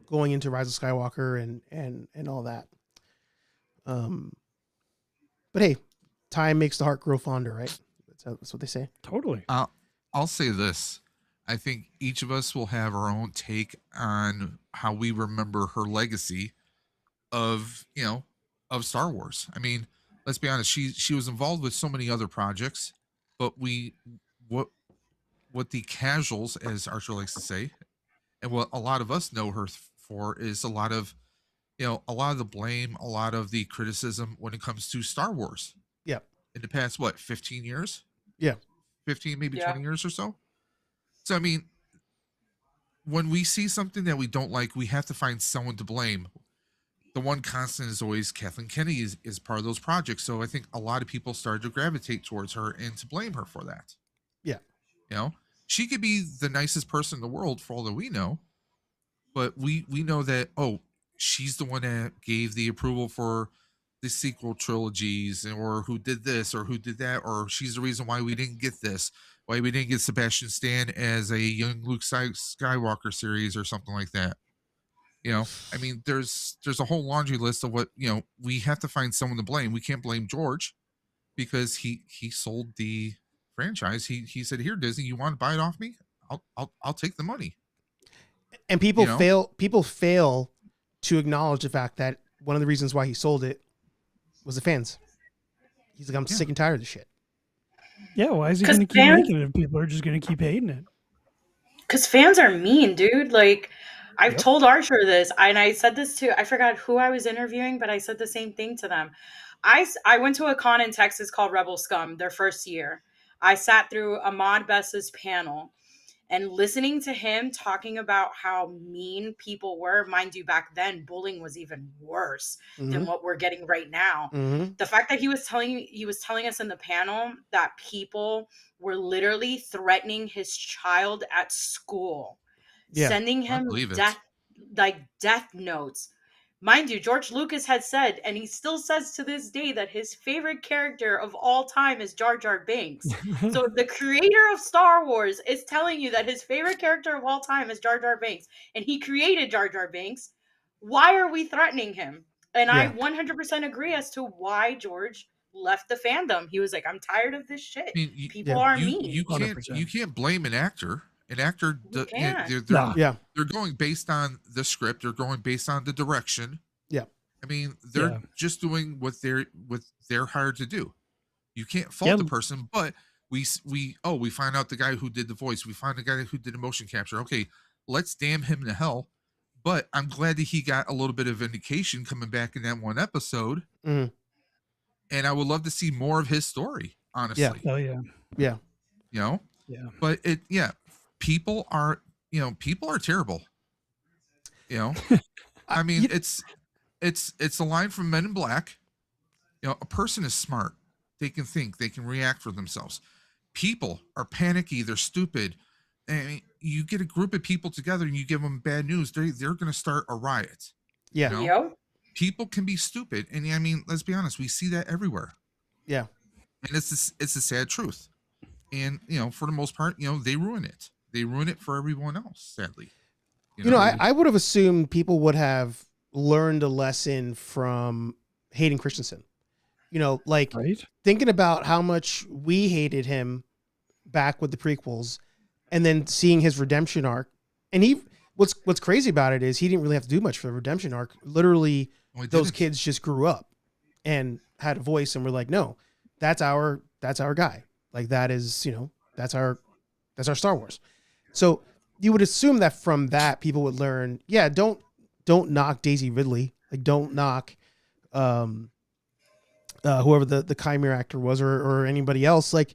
going into Rise of Skywalker and all that. But hey, time makes the heart grow fonder, right? That's what they say. Totally. I'll say this. I think each of us will have our own take on how we remember her legacy of Star Wars. I mean, let's be honest, she was involved with so many other projects, but what the casuals, as Archer likes to say, and what a lot of us know her for is a lot of the blame, a lot of the criticism when it comes to Star Wars. Yeah. In the past, 15 years? Yeah. 15, maybe 20 years or so. So, I mean, when we see something that we don't like, we have to find someone to blame. The one constant is always Kathleen Kennedy is part of those projects. So I think a lot of people started to gravitate towards her and to blame her for that. Yeah. She could be the nicest person in the world for all that we know, but we know that, she's the one that gave the approval for the sequel trilogies, or who did this or who did that, or she's the reason why we didn't get this, why we didn't get Sebastian Stan as a young Luke Skywalker series or something like that. I mean, there's a whole laundry list of what, we have to find someone to blame. We can't blame George because he sold the franchise. He said, "Here, Disney, you want to buy it off me? I'll take the money." And people fail to acknowledge the fact that one of the reasons why he sold it was the fans. He's like, I'm sick and tired of this shit. Yeah, why is he going to keep making it if people are just going to keep hating it? Because fans are mean, dude. Like, I've told Archer this, and I said this to, I forgot who I was interviewing, but I said the same thing to them. I went to a con in Texas called Rebel Scum, their first year. I sat through Ahmad Bessa's panel, and listening to him talking about how mean people were, mind you, back then, bullying was even worse than what we're getting right now. The fact that he was telling us in the panel that people were literally threatening his child at school, sending him death notes. Mind you, George Lucas had said, and he still says to this day, that his favorite character of all time is Jar Jar Binks. So if the creator of Star Wars is telling you that his favorite character of all time is Jar Jar Binks, and he created Jar Jar Binks, why are we threatening him? And I 100% agree as to why George left the fandom. He was like, I'm tired of this shit. I mean, people are mean. You can't blame an actor. An actor, they're going based on the script. They're going based on the direction. Yeah, I mean, they're just doing what they're hired to do. You can't fault the person, but we find out the guy who did the voice. We find the guy who did the motion capture. Okay, let's damn him to hell. But I'm glad that he got a little bit of vindication coming back in that one episode. And I would love to see more of his story. Honestly, yeah. But people are terrible. I mean, it's a line from Men in Black. A person is smart. They can think, they can react for themselves. People are panicky, they're stupid. And you get a group of people together and you give them bad news, they're going to start a riot. People can be stupid, and I mean, let's be honest, we see that everywhere. And it's a sad truth. And for the most part, they ruin it. They ruin it for everyone else, sadly. I would have assumed people would have learned a lesson from Hayden Christensen. Thinking about how much we hated him back with the prequels, and then seeing his redemption arc. And what's crazy about it is he didn't really have to do much for the redemption arc. Literally, those kids just grew up and had a voice, and we're like, no, that's our guy. Like that is, that's our That's our Star Wars. So you would assume that from that people would learn, yeah, don't knock Daisy Ridley. Like don't knock whoever the Chimera actor was or anybody else. Like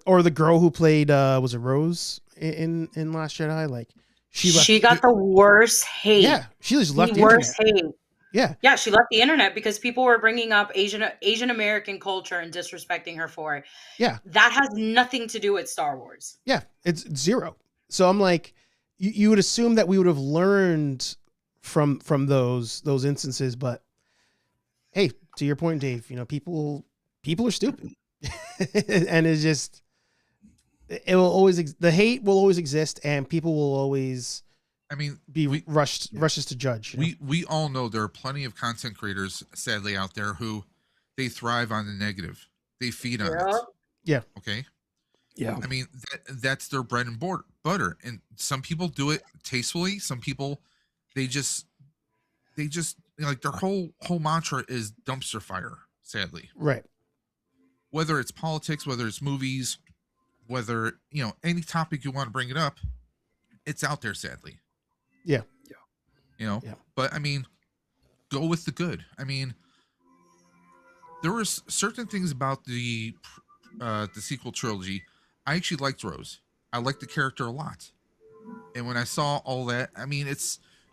or the girl who played was it Rose in Last Jedi? Like she got the worst hate. Yeah, she just left the worst internet. hate. Yeah, she left the internet because people were bringing up Asian American culture and disrespecting her for it. Yeah, that has nothing to do with Star Wars. Yeah, it's zero. So I'm like, you would assume that we would have learned from those instances, but hey, to your point, Dave, people are stupid, and it's just it will always the hate will always exist, and people will always. I mean, rushes to judge. We all know there are plenty of content creators, sadly, out there who they thrive on the negative. They feed on it. Yeah. Okay. Yeah. I mean, that's their bread and butter. And some people do it tastefully. Some people, they just like their whole mantra is dumpster fire. Sadly. Right. Whether it's politics, whether it's movies, whether any topic you want to bring it up, it's out there. Sadly. Yeah. But I mean, go with the good. I mean, there were certain things about the sequel trilogy. I actually liked Rose. I liked the character a lot. And when I saw all that, I mean,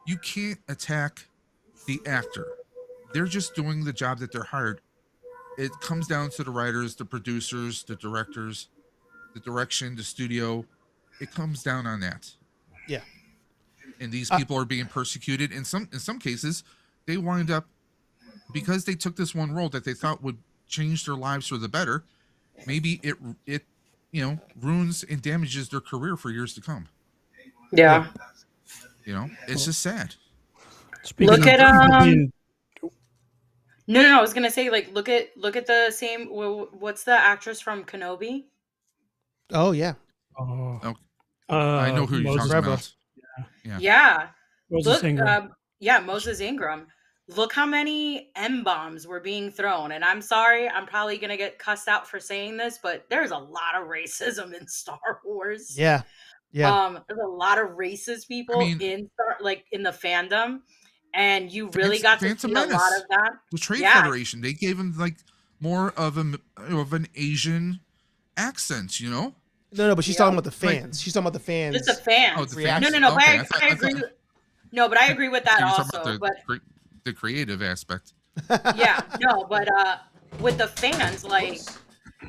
you can't attack the actor. They're just doing the job that they're hired. It comes down to the writers, the producers, the directors, the direction, the studio. It comes down on that. Yeah. And these people are being persecuted. In some cases, they wind up because they took this one role that they thought would change their lives for the better. Maybe it ruins and damages their career for years to come. Yeah. It's just sad. Look at No, I was gonna say look at the same. What's the actress from Kenobi? Oh yeah. Oh. I know who you're talking about. Yeah. Moses Ingram. Moses Ingram. Look how many M-bombs were being thrown. And I'm sorry, I'm probably going to get cussed out for saying this, but there's a lot of racism in Star Wars. Yeah. Yeah. There's a lot of racist people in the fandom. And you really got to see a lot of that. The Trade Federation, they gave him more of an Asian accent, No, but she's talking about the fans. She's talking about the fans. Just the fans. Oh, the fans. No, but I agree. No, but I agree with that also. But the creative aspect. Yeah, no, but with the fans,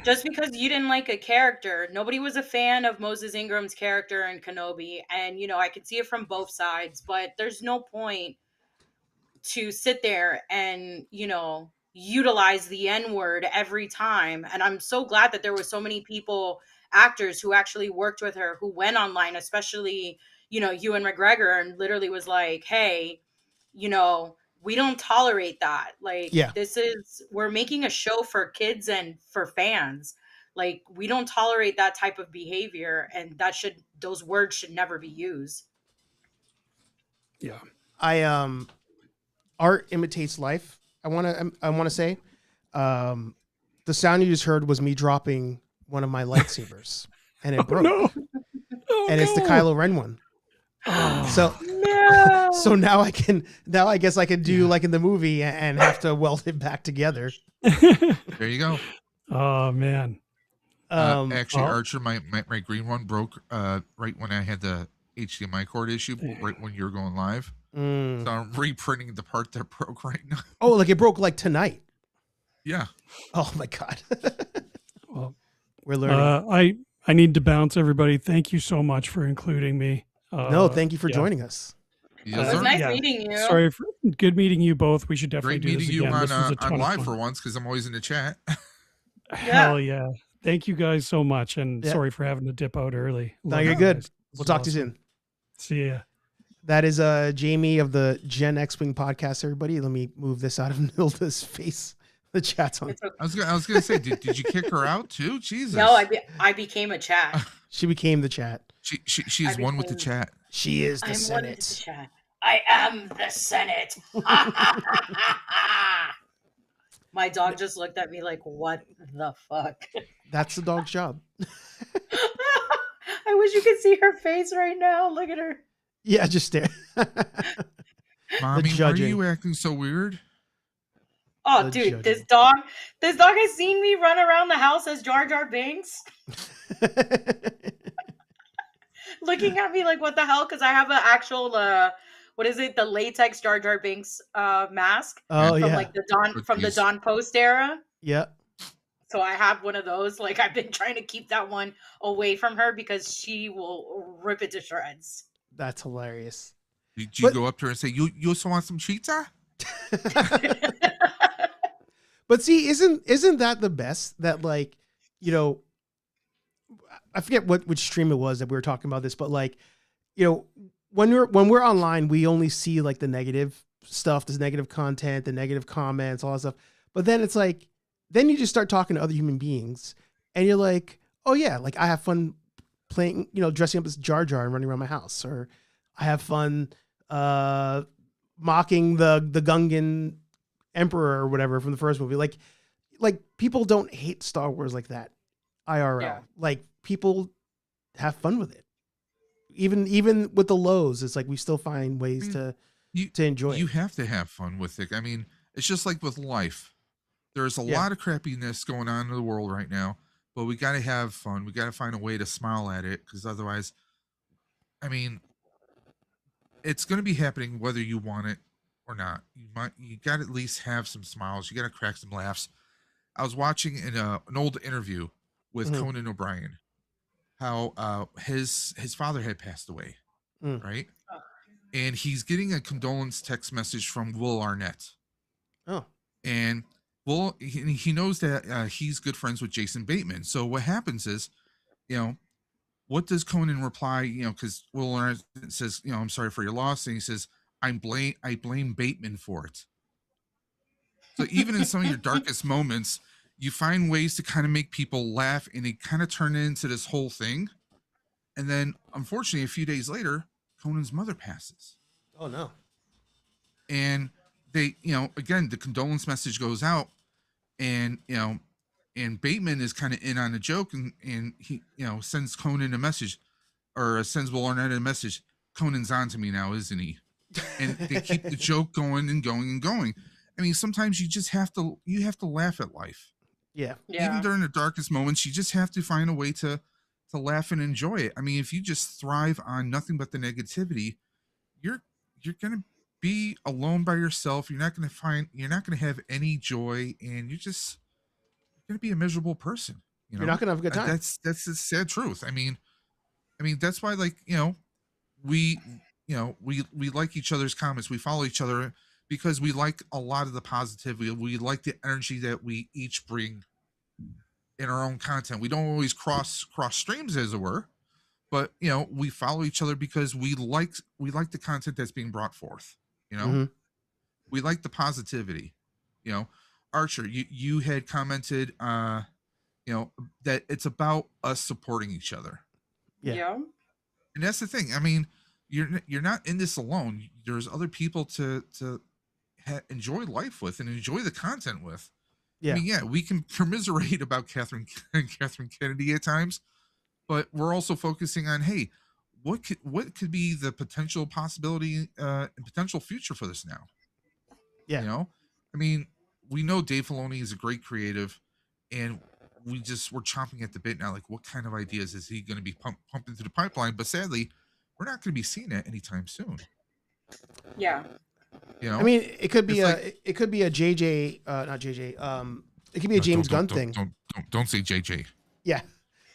just because you didn't like a character, nobody was a fan of Moses Ingram's character in Kenobi, and I could see it from both sides. But there's no point to sit there and utilize the N-word every time. And I'm so glad that there were so many actors who actually worked with her, who went online, especially, Ewan McGregor, and literally was like, hey, we don't tolerate that. We're making a show for kids and for fans. We don't tolerate that type of behavior, and those words should never be used. Yeah. Art imitates life. I want to say, the sound you just heard was me dropping one of my lightsabers, and it broke. And it's the Kylo Ren one. So now I guess I can do like in the movie and have to weld it back together. There you go. Oh man. Actually, Archer, my green one broke right when I had the HDMI cord issue, right when you were going live. So I'm reprinting the part that broke right now. Oh, like it broke like tonight. Yeah. Oh my god. Well, we're learning. I need to bounce, everybody. Thank you so much for including me. No, thank you for joining us. It was nice meeting you. Sorry, good meeting you both. We should definitely Great do this meeting you again. on live for once, because I'm always in the chat. Hell yeah. Thank you guys so much, and sorry for having to dip out early. No, you're good. We'll talk to you soon. See ya. That is Jamie of the Gen X-Wing podcast, everybody. Let me move this out of Nilda's face. The chat's on. Okay. I was gonna say, did you kick her out too? Jesus. No, I became a chat. She became the chat. She is one with the chat. She is the Senate. One with the chat. I am the Senate. My dog just looked at me like, what the fuck? That's the dog's job. you can see her face right now. Look at her. Yeah, just stare. Mommy, why are judging. you acting so weird? Oh, The dude, judging. this dog has seen me run around the house as Jar Jar Binks, looking at me like, what the hell? Because I have an actual, what is it? The latex Jar Jar Binks mask Oh from yeah. like the Oh, Don geez. Post era. Yeah. So I have one of those. Like, I've been trying to keep that one away from her because she will rip it to shreds. That's hilarious. Did you But- go up to her and say, you also want some pizza? But see, isn't that the best? That, like, you know, I forget which stream it was that we were talking about this, but like, you know, when we're online, we only see like the negative stuff, this negative content, the negative comments, all that stuff. But then it's like, then you just start talking to other human beings, and you're like, oh yeah, like I have fun playing, you know, dressing up as Jar Jar and running around my house, or I have fun mocking the Gungan Emperor or whatever from the first movie. Like people don't hate Star Wars like that IRL. Yeah. Like people have fun with it. Even with the lows, it's like we still find ways to enjoy You it. have to have fun with it. I mean, it's just like with life. There's a Yeah. lot of crappiness going on in the world right now, but we got to have fun. We got to find a way to smile at it, because otherwise, I mean, it's going to be happening whether you want it or not. You got to at least have some smiles. You got to crack some laughs. I was watching an old interview with Mhm. Conan O'Brien, how his father had passed away, Mm. right? And he's getting a condolence text message from Will Arnett. Oh. And Will, he knows that he's good friends with Jason Bateman. So what happens is, you know, what does Conan reply? You know, because Will Arnett says, you know, I'm sorry for your loss, and he says, I blame Bateman for it. So even in some of your darkest moments, you find ways to kind of make people laugh, and it kind of turn into this whole thing. And then, unfortunately, a few days later, Conan's mother passes. Oh no. And they, you know, again, the condolence message goes out, and, you know, and Bateman is kind of in on the joke, and he, you know, sends Conan a message, or sends Will Arnett a message. Conan's on to me now, isn't he? And they keep the joke going and going and going. I mean, sometimes you just have to laugh at life. Yeah. Even during the darkest moments, you just have to find a way to laugh and enjoy it. I mean, if you just thrive on nothing but the negativity, you're gonna be alone by yourself. You're not gonna have any joy, and you're gonna be a miserable person. You know, You're not gonna have a good time. That's the sad truth. I mean, that's why, like, you know, we like each other's comments. We follow each other because we like a lot of the positivity. We like the energy that we each bring in our own content. We don't always cross streams, as it were, but, you know, we follow each other because we like the content that's being brought forth. You know, Mhm. we like the positivity. You know, Archer, you had commented, you know, that it's about us supporting each other. Yeah. And that's the thing. I mean, you're not in this alone. There's other people to enjoy life with and enjoy the content with. Yeah. I mean, yeah, we can commiserate about Catherine Kennedy at times, but we're also focusing on, hey, what could be the potential possibility and potential future for this now? Yeah. You know, I mean, we know Dave Filoni is a great creative, and we're chomping at the bit now. Like, what kind of ideas is he going to be pumping through the pipeline? But sadly, we're not going to be seeing that anytime soon. Yeah. You know, I mean, it could be it's a JJ, not JJ. It could be a James Gunn thing. Don't say JJ. Yeah.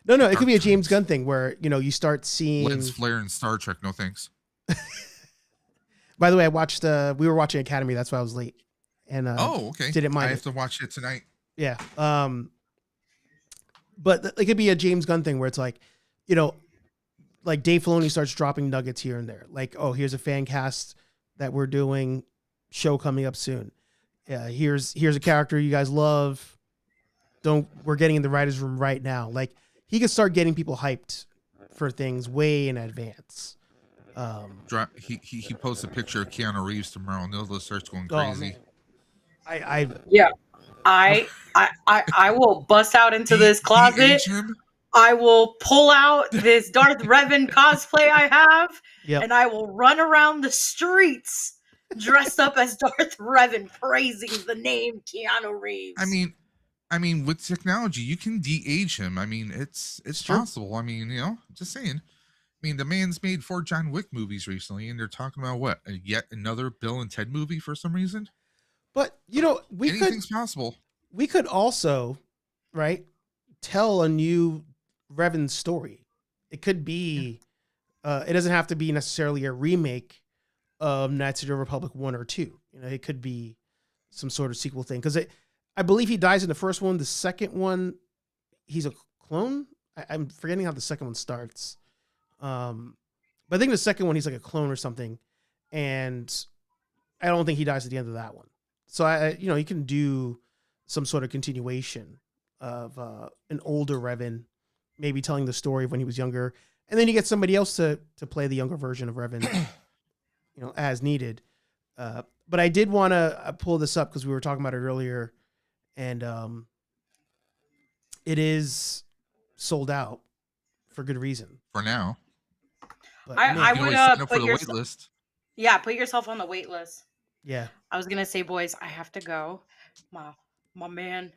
No, it could be a James Gunn thing where, you know, you start seeing. Lens flare and Star Trek. No thanks. By the way, we were watching Academy. That's why I was late. And Oh, okay. didn't mind I it. have to watch it tonight. Yeah. But it could be a James Gunn thing where it's like, you know, like Dave Filoni starts dropping nuggets here and there. Like, oh, here's a fan cast that we're doing, show coming up soon. Here's a character you guys love. We're getting in the writer's room right now. Like, he could start getting people hyped for things way in advance. He posts a picture of Keanu Reeves tomorrow, and they'll start going Oh, crazy. man. Yeah. I will bust out into this closet. De-age him? I will pull out this Darth Revan cosplay I have, Yep. and I will run around the streets dressed up as Darth Revan, praising the name Keanu Reeves. I mean, with technology, you can de-age him. I mean, it's true. possible. I mean, just saying. I mean, the man's made 4 John Wick movies recently, and they're talking about what? Yet another Bill and Ted movie for some reason? But, Anything's possible. We could also, right, tell a new Revan story. It could be, it doesn't have to be necessarily a remake of Knights of the Republic 1 or 2. It could be some sort of sequel thing. Because I believe he dies in the first one. The second one, he's a clone. I'm forgetting how the second one starts. But I think the second one, he's like a clone or something. And I don't think he dies at the end of that one. So, you can do some sort of continuation of an older Revan, maybe telling the story of when he was younger. And then you get somebody else to play the younger version of Revan, as needed. But I did want to pull this up because we were talking about it earlier. And it is sold out for good reason. For now. But I You can would always sign up put for the wait yourself. list. Yeah, put yourself on the wait list. yeah. I was gonna say, boys, I have to go. My man,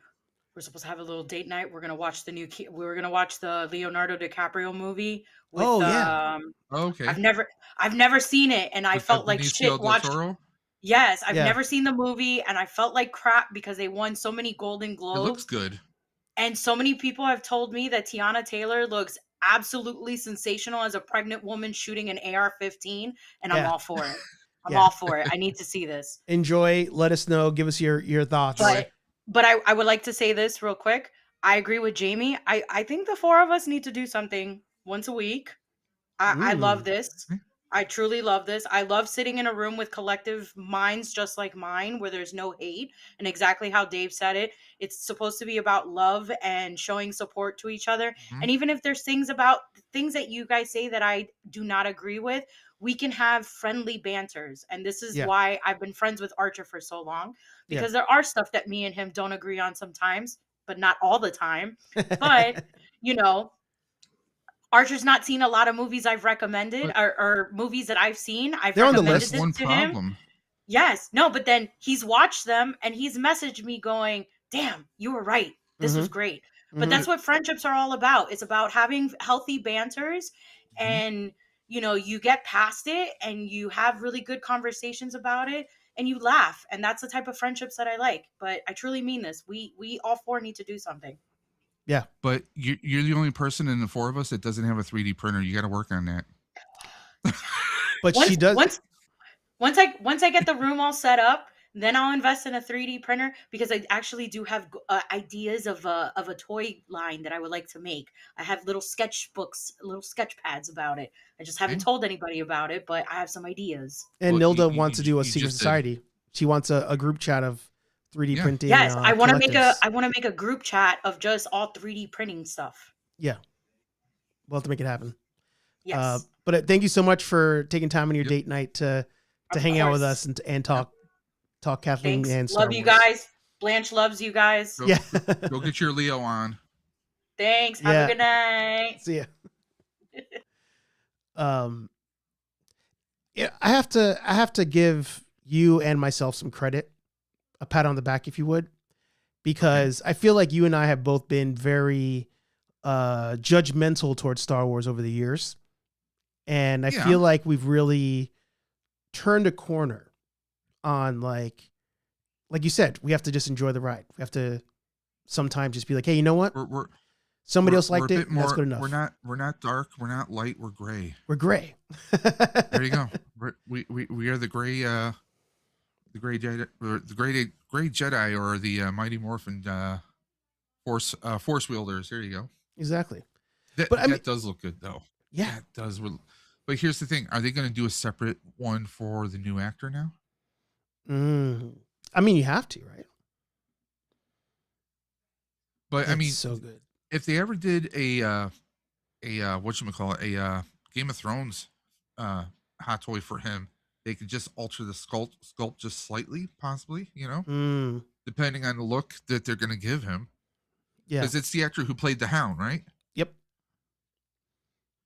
we're supposed to have a little date night. We're gonna watch we're gonna watch the Leonardo DiCaprio movie. With, Oh, yeah. Okay. I've never seen it, and I With felt like Benicio shit del watching. Toro? Yes, I've Yeah. never seen the movie, and I felt like crap because they won so many Golden It looks Globes, good. and so many people have told me that Tiana Taylor looks absolutely sensational as a pregnant woman shooting an AR-15, and I'm Yeah. all for it. I'm Yeah. all for it. I need to see this. Enjoy. Let us know. Give us your thoughts. But I would like to say this real quick. I agree with Jamie. I think the 4 of us need to do something once a week. I love this. I truly love this. I love sitting in a room with collective minds just like mine, where there's no hate. And exactly how Dave said it, it's supposed to be about love and showing support to each other. Mhm. And even if there's things that you guys say that I do not agree with, we can have friendly banters. And this is why I've been friends with Archer for so long, because there are stuff that me and him don't agree on sometimes, but not all the time. But, Archer's not seen a lot of movies I've recommended or movies that I've seen. They're on the recommended list. this One to problem. him. Yes. No, but then he's watched them and he's messaged me going, damn, you were right. This was great. But that's what friendships are all about. It's about having healthy banters and, you get past it and you have really good conversations about it and you laugh. And that's the type of friendships that I like. But I truly mean this. We all 4 need to do something. Yeah. But you're the only person in the 4 of us that doesn't have a 3D printer. You got to work on that. But she does. Once I get the room all set up, then I'll invest in a 3D printer because I actually do have ideas of a toy line that I would like to make. I have little sketchbooks, little sketch pads about it. I just haven't told anybody about it, but I have some ideas. And Well, Nilda you- wants to do a you secret just did. society. She wants a group chat of 3D printing. Yes, I want to collectives. make a group chat of just all 3D printing stuff. Yeah. We'll have to make it happen. Yes. But thank you so much for taking time on your date night to Of hang out with course. us and talk Kathleen Thanks. and Star Love you Wars. guys. Blanche loves you guys. Go, Yeah. go get your Leo on. Thanks. Have Yeah. a good night. See ya. Yeah, I have to give you and myself some credit, a pat on the back, if you would, because I feel like you and I have both been very judgmental towards Star Wars over the years, and I feel like we've really turned a corner on like you said, we have to just enjoy the ride. We have to sometimes just be like, hey, you know what? Somebody else liked it. That's good enough. We're not dark. We're not light. We're gray. We're gray. There you go. We are the gray Jedi, or the gray Jedi, or the Mighty Morphin force wielders. There you go. Exactly. That does look good though. Yeah, it does. But here's the thing: are they going to do a separate one for the new actor now? I mean, you have to, right? But I mean, so good. If they ever did a whatchamacallit, a Game of Thrones hot toy for him, they could just alter the sculpt just slightly, possibly, depending on the look that they're going to give him. Yeah, because it's the actor who played the Hound, right? Yep.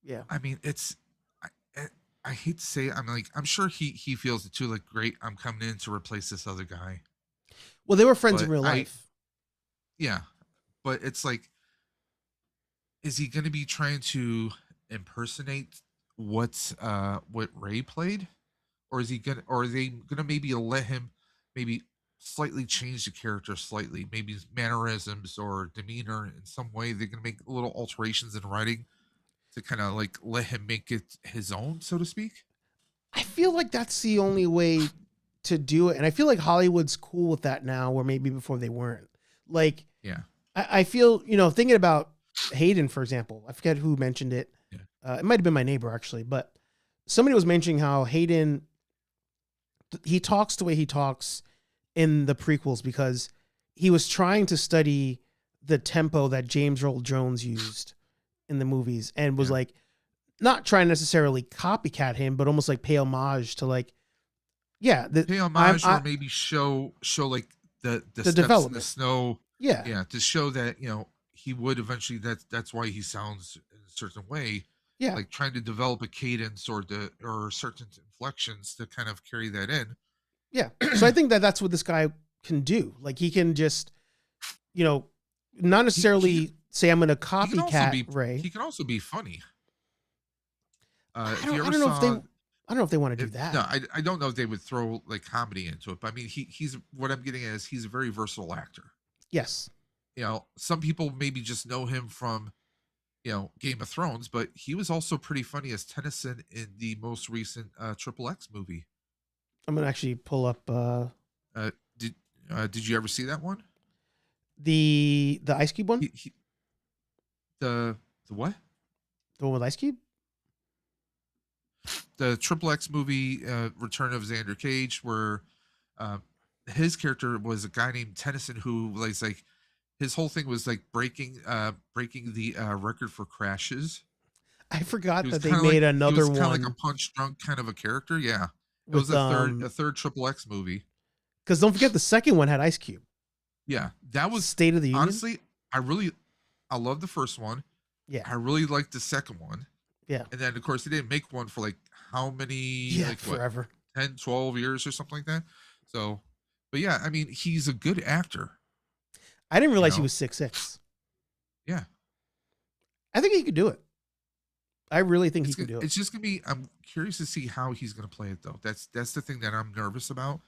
Yeah. I mean, I, I hate to say it, I'm sure he feels it too. Like, great, I'm coming in to replace this other guy. Well, they were friends in But real life. yeah, but it's like, is he going to be trying to impersonate what Ray played, or is he gonna, or are they gonna maybe let him maybe slightly change the character slightly, maybe his mannerisms or demeanor in some way? They're gonna make little alterations in writing to kind of like let him make it his own, so to speak. I feel like that's the only way to do it. And I feel like Hollywood's cool with that now, where maybe before they weren't. Like, Yeah, I feel, thinking about Hayden, for example, I forget who mentioned it. yeah, It might have been my neighbor, actually, but somebody was mentioning how Hayden, he talks the way he talks in the prequels because he was trying to study the tempo that James Earl Jones used in the movies and was yeah. like, not trying to necessarily copycat him, but almost like pay homage to like, yeah, Pay homage or maybe show like the steps in the development. snow. Yeah. Yeah, to show that he would eventually. That's why he sounds in a certain way. Yeah. Like trying to develop a cadence or certain inflections to kind of carry that in. Yeah. So I think that that's what this guy can do. Like he can just, not necessarily say I'm going to copycat Ray. He can also be funny. I If don't, you I ever don't know if they, saw, I don't know if they want to do that. no, I don't know if they would throw like comedy into it, but I mean, he's what I'm getting at is he's a very versatile actor. Yes. Some people maybe just know him from, Game of Thrones, but he was also pretty funny as Tennyson in the most recent Triple X movie. I'm going to actually pull up Did you ever see that one? the Ice Cube one. The what? The one with Ice Cube. The Triple X movie, Return of Xander Cage, where his character was a guy named Tennyson who was like his whole thing was like breaking the record for crashes. I forgot that they kinda made like, another he was kind of one like a punch drunk kind of a character. Yeah, it with was a third Triple X movie. because don't forget the second one had Ice Cube. Yeah, that was State of the Union. honestly, I love the first one. Yeah. I really liked the second one. Yeah. And then of course they didn't make one for like how many? Yeah. Like what, Forever. 10, 12 years or something like that. So, but yeah, I mean, he's a good actor. I didn't realize he know? was 6'6". Yeah, I think he could do it. I really think he it's could do it. It's just gonna be. I'm curious to see how he's gonna play it though. That's the thing that I'm nervous about.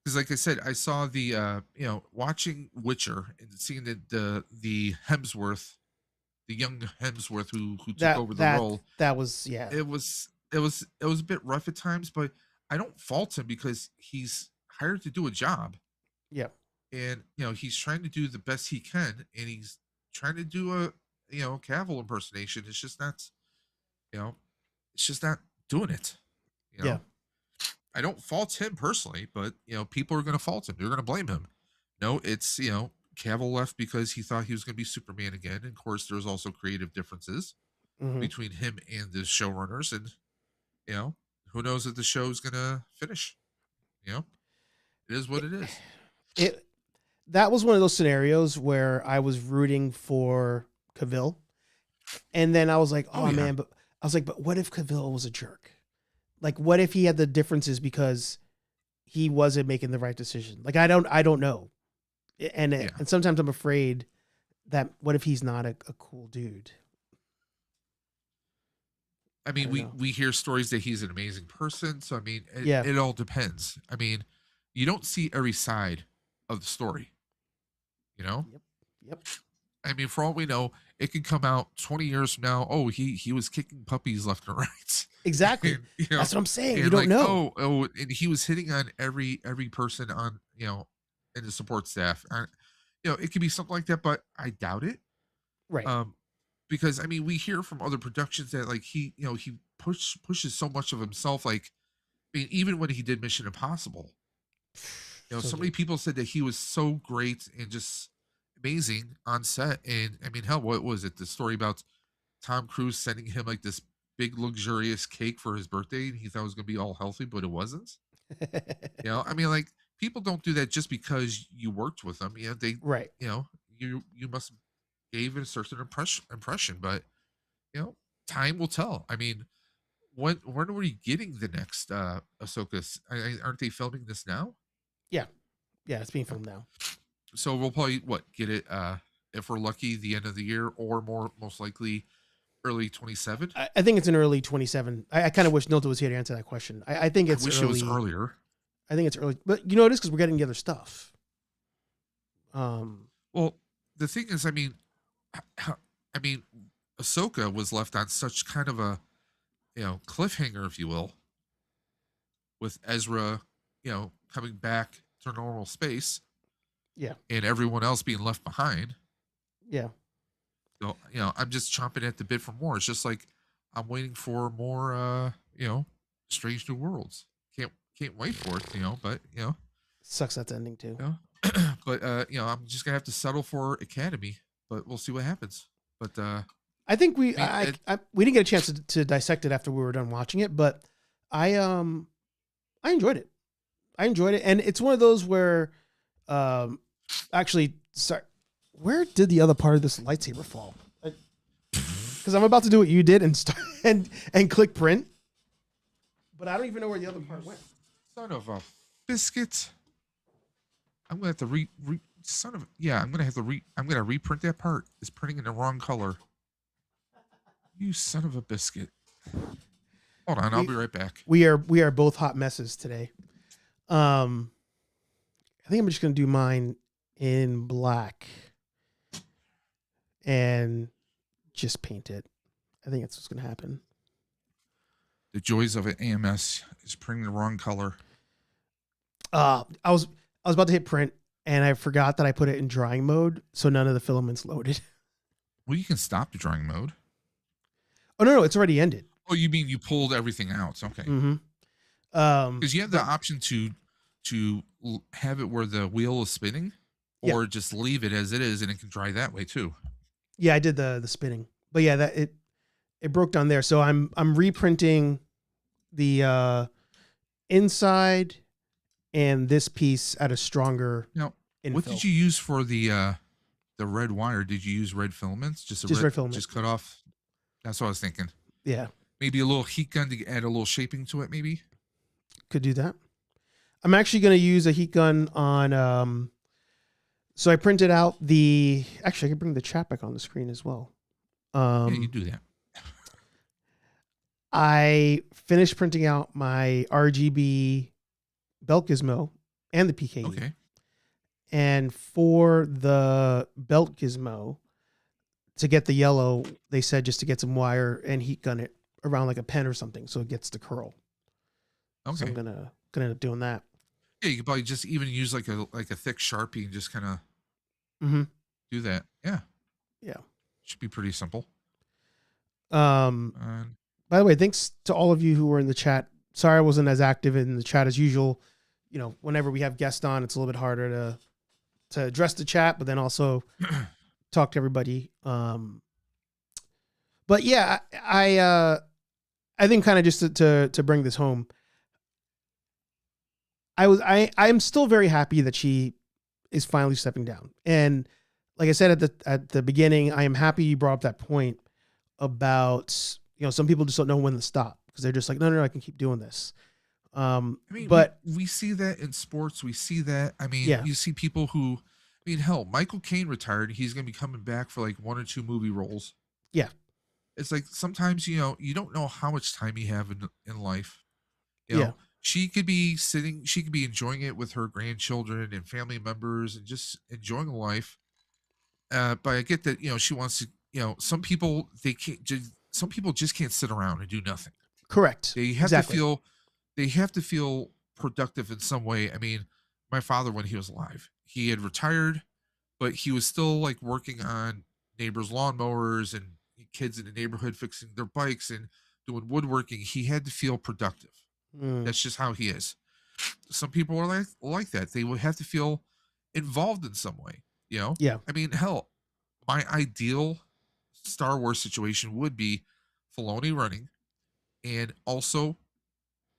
Because like I said, I saw the watching Witcher and seeing the Hemsworth, the young Hemsworth who took over the role. That was It was a bit rough at times, but I don't fault him because he's hired to do a job. Yeah. And he's trying to do the best he can, and he's trying to do a Cavill impersonation. It's just not, it's just not doing it. Yeah. I don't fault him personally, but people are going to fault him. They're going to blame him. No, it's Cavill left because he thought he was going to be Superman again. And of course, there's also creative differences between him and the showrunners, and who knows if the show is going to finish. It is what it is. That was one of those scenarios where I was rooting for Cavill, and then I was like, oh man, but I was like, but what if Cavill was a jerk? Like, what if he had the differences because he wasn't making the right decision? Like, I don't know. And sometimes I'm afraid that what if he's not a cool dude? I mean, we hear stories that he's an amazing person. So, I mean, it all depends. I mean, you don't see every side of the story, Yep. I mean, for all we know, it could come out 20 years from now. Oh, he was kicking puppies left and right. Exactly. And, That's what I'm saying. and You don't like, know. Oh, and he was hitting on every person on, in the support staff. It could be something like that, but I doubt it. Right. Because I mean, we hear from other productions that like he pushes so much of himself. Like, I mean, even when he did Mission Impossible, so many people said that he was so great and just amazing on set. And I mean, hell, what was it? The story about Tom Cruise sending him like this big luxurious cake for his birthday, and he thought it was gonna be all healthy, but it wasn't. I mean, like, people don't do that just because you worked with them. They you must gave it a certain impression, but time will tell. I mean, when are we getting the next Ahsoka? Aren't they filming this now? Yeah, it's being filmed now. So we'll probably get it if we're lucky the end of the year, or most likely early 27. I think it's in early 27. I kind of wish Nilda was here to answer that question. I think it's wish early. it was earlier. I think it's early, but you know it is because we're getting the other stuff. Well, the thing is, I mean, Ahsoka was left on such kind of a cliffhanger, if you will, with Ezra, coming back to normal space. Yeah. And everyone else being left behind. Yeah. So, I'm just chomping at the bit for more. It's just like I'm waiting for more Strange New Worlds. Can't wait for it, but sucks that's ending too. But I'm just gonna have to settle for Academy, but we'll see what happens. But I think we didn't get a chance to dissect it after we were done watching it, but I enjoyed it. And it's one of those where actually, sorry, where did the other part of this lightsaber fall? Because I'm about to do what you did and start and click print, but I don't even know where the other part went. Son of a biscuit! I'm gonna have to I'm gonna reprint that part. It's printing in the wrong color. You son of a biscuit! Hold on, I'll be right back. We are both hot messes today. I think I'm just gonna do mine in black and just paint it. I think that's what's gonna happen. The joys of an AMS is printing the wrong color. I was about to hit print and I forgot that I put it in drawing mode, so none of the filaments loaded. Well, you can stop the drawing mode. Oh no, it's already ended. Oh, you mean you pulled everything out? Okay. Mm-hmm. Because you have the option to have it where the wheel is spinning, or just leave it as it is, and it can dry that way too. Yeah, I did the spinning, but yeah, that it broke down there. So I'm reprinting the inside and this piece at a stronger. Now, infill. What did you use for the red wire? Did you use red filaments? Just red filament. Just cut off. That's what I was thinking. Yeah. Maybe a little heat gun to add a little shaping to it. Maybe could do that. I'm actually going to use a heat gun on. So I printed out actually I can bring the chat back on the screen as well. Yeah, you do that. I finished printing out my RGB belt gizmo and the PKE. Okay. And for the belt gizmo, to get the yellow, they said just to get some wire and heat gun it around like a pen or something so it gets the curl. Okay. So I'm gonna end up doing that. Yeah, you could probably just even use like a thick Sharpie and just kind of do that. Yeah. Yeah. Should be pretty simple. By the way, thanks to all of you who were in the chat. Sorry I wasn't as active in the chat as usual. Whenever we have guests on, it's a little bit harder to address the chat, but then also talk to everybody. But yeah, I think kind of just to bring this home, I'm still very happy that she is finally stepping down. And like I said at the beginning, I am happy you brought up that point about, some people just don't know when to stop because they're just like, no, I can keep doing this. But we see that in sports. We see that. I mean, Yeah. You see people who, hell, Michael Caine retired. He's going to be coming back for like 1 or 2 movie roles. Yeah. It's like sometimes, you don't know how much time you have in life. Yeah. She could be enjoying it with her grandchildren and family members and just enjoying life. But I get that, she wants to, some people, some people just can't sit around and do nothing. Correct. They have to feel productive in some way. I mean, my father, when he was alive, he had retired, but he was still like working on neighbors' lawnmowers and kids in the neighborhood fixing their bikes and doing woodworking. He had to feel productive. That's just how he is. Some people are like that. They would have to feel involved in some way, Yeah. I mean, hell, my ideal Star Wars situation would be Filoni running, and also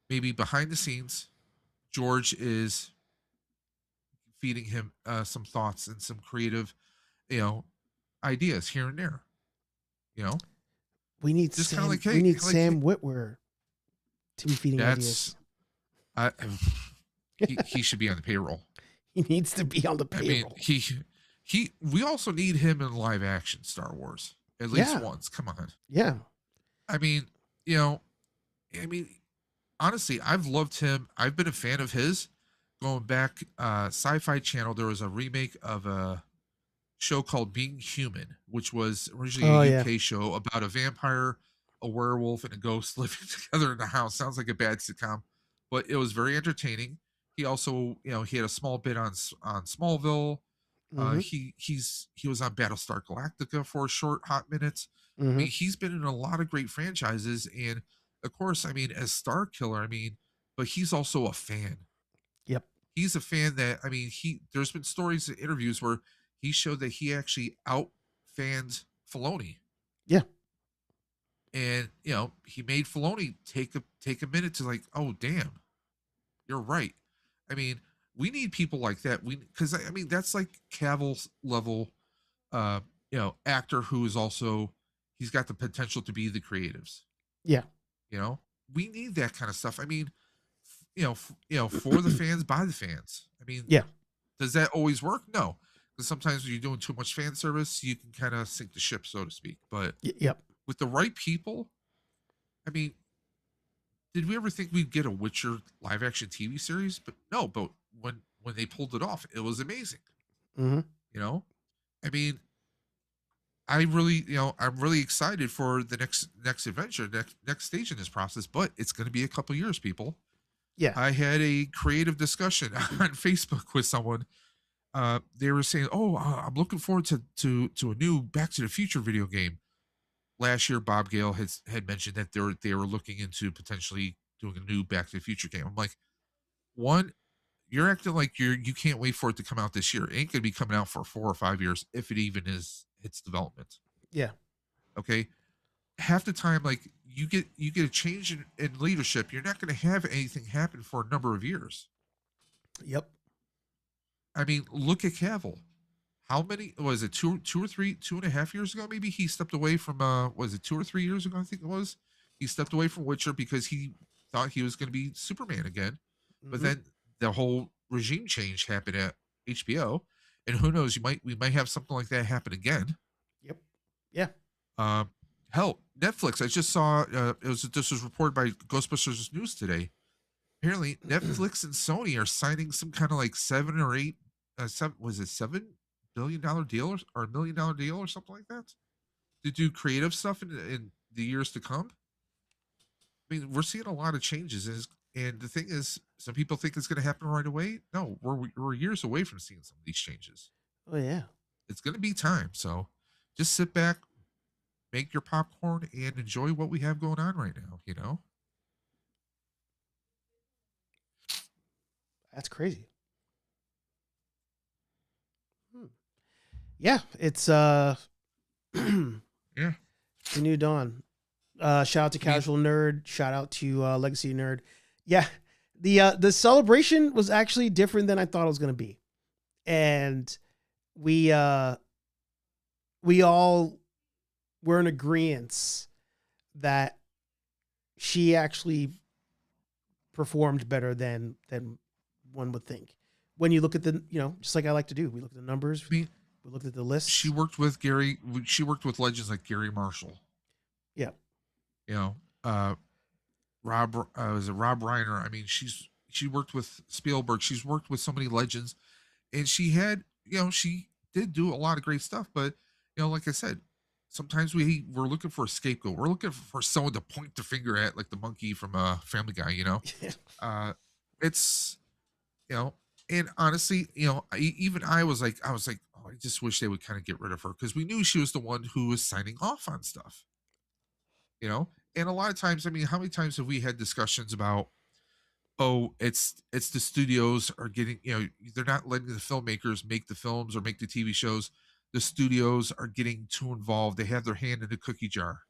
maybe behind the scenes, George is feeding him some thoughts and some creative, ideas here and there. We need Just kind Sam. of like, hey, we need like, Sam Witwer to be feeding ideas. that's he should be on the payroll. He needs to be on the I mean, payroll. we also need him in live action Star Wars at least Yeah. once. Come on. Yeah. I mean, you know, I mean, honestly, I've loved him. I've been a fan of his going back. Sci-Fi Channel. There was a remake of a show called Being Human, which was originally a UK show about a vampire, a werewolf, and a ghost living together in the house. Sounds like a bad sitcom, but it was very entertaining. He also, he had a small bit on Smallville. He was on Battlestar Galactica for a short hot minute. I mean, he's been in a lot of great franchises, and of course, I mean, as Star Killer, I mean, but he's also a fan. Yep. He's a fan that, I mean, there's been stories and interviews where he showed that he actually out fanned Filoni. Yeah. And he made Filoni take a minute to like, oh damn, you're right. I mean, we need people like that. Because I mean, that's like Cavill's level, actor who is also, he's got the potential to be the creatives. Yeah. We need that kind of stuff. I mean, for the fans, by the fans. I mean, yeah. Does that always work? No, because sometimes when you're doing too much fan service, you can kind of sink the ship, so to speak. But yep. With the right people, I mean, did we ever think we'd get a Witcher live action TV series? But no, but when they pulled it off, it was amazing. I mean, I'm really excited for the next adventure, next stage in this process, but it's going to be a couple years, people. Yeah. I had a creative discussion on Facebook with someone. They were saying, "Oh, I'm looking forward to a new Back to the Future video game." Last year, Bob Gale had mentioned that they were looking into potentially doing a new Back to the Future game. I'm like, one, you're acting like you can't wait for it to come out this year. It ain't gonna be coming out for 4 or 5 years, if it even is its development. Yeah. Okay. Half the time, like you get a change in leadership, you're not gonna have anything happen for a number of years. Yep. I mean, look at Cavill. How many was it? 2.5 years ago? Maybe he stepped away from. Was it 2 or 3 years ago? I think it was. He stepped away from Witcher because he thought he was going to be Superman again. But then the whole regime change happened at HBO, and who knows? We might have something like that happen again. Yep. Yeah. Hell, Netflix. I just saw. This was reported by Ghostbusters News today. Apparently, Netflix and Sony are signing some kind of like 7 or 8. Was it $7 billion deal or $1 million deal or something like that to do creative stuff in the years to come? I mean, we're seeing a lot of changes, and the thing is, some people think it's going to happen right away. No, we're years away from seeing some of these changes. Oh yeah, it's going to be time. So, just sit back, make your popcorn, and enjoy what we have going on right now. That's crazy. Yeah, it's yeah, it's a new dawn. Shout out to Casual Nerd. Shout out to Legacy Nerd. Yeah, the celebration was actually different than I thought it was going to be, and we all were in agreement that she actually performed better than one would think. When you look at the, just like I like to do, we look at the numbers. We looked at the list. She worked with legends like Gary Marshall. Yeah. Rob Reiner. I mean, she worked with Spielberg. She's worked with so many legends, and she had, she did do a lot of great stuff. But like I said, sometimes we're looking for a scapegoat. We're looking for someone to point the finger at, like the monkey from Family Guy. It's and honestly, even I was like, oh, I just wish they would kind of get rid of her, because we knew she was the one who was signing off on stuff. And a lot of times, I mean, how many times have we had discussions about, oh, it's the studios are getting, they're not letting the filmmakers make the films or make the TV shows. The studios are getting too involved. They have their hand in the cookie jar,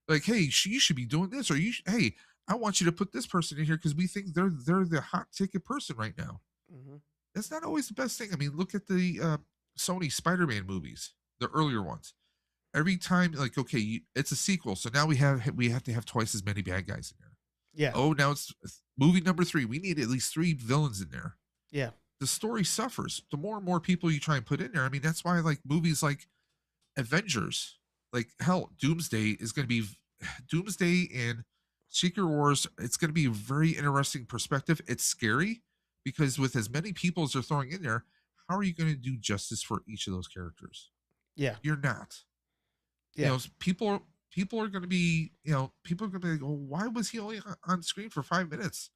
like, hey, you should be doing this, or hey, I want you to put this person in here because we think they're the hot ticket person right now. Mm-hmm. That's not always the best thing. I mean, look at the Sony Spider-Man movies, the earlier ones. every time, like, okay, it's a sequel, so now we have to have twice as many bad guys in there. Yeah. Oh, now it's movie number 3. We need at least 3 villains in there. Yeah. The story suffers. The more and more people you try and put in there. I mean, that's why like movies like Avengers, like hell, Doomsday and Secret Wars. It's going to be a very interesting perspective. It's scary because with as many people as they're throwing in there, how are you going to do justice for each of those characters? Yeah. You're not. Yeah. You know, people are going to be, people are going to be like, well, why was he only on screen for 5 minutes?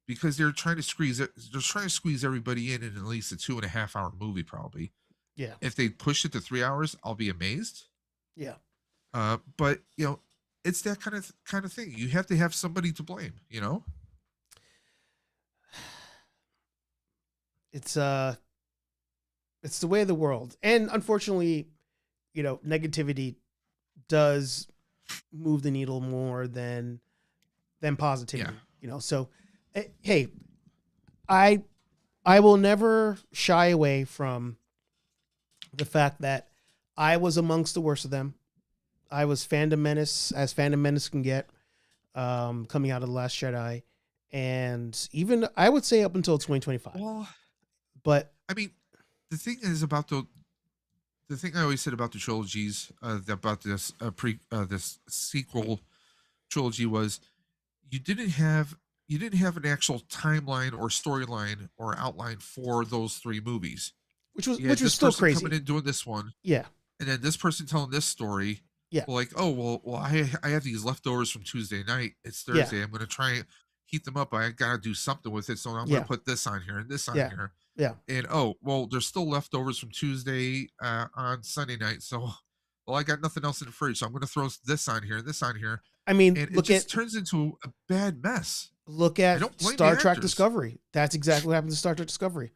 Because they're trying to squeeze it. They're trying to squeeze everybody in at least a 2.5 hour movie, probably. Yeah. If they push it to 3 hours, I'll be amazed. Yeah. But it's that kind of thing. You have to have somebody to blame. It's the way of the world, and unfortunately, negativity does move the needle more than positivity. So hey, I will never shy away from the fact that I was amongst the worst of them. I was fandom menace as fandom menace can get, coming out of The Last Jedi, and even I would say up until 2025. Well, but I mean, the thing is about the thing I always said about the trilogies, about this this sequel trilogy was you didn't have an actual timeline or storyline or outline for those 3 movies, which was still crazy. Coming in doing this one, yeah, and then this person telling this story. Yeah. Well, like, oh, well, I have these leftovers from Tuesday night. It's Thursday. I'm going to try and heat them up. I got to do something with it. So I'm going to put this on here and this on here. Yeah. And, oh, well, there's still leftovers from Tuesday on Sunday night. So, well, I got nothing else in the fridge. So I'm going to throw this on here and this on here. I mean, and it just turns into a bad mess. Look at Star Trek Discovery. That's exactly what happened to Star Trek Discovery.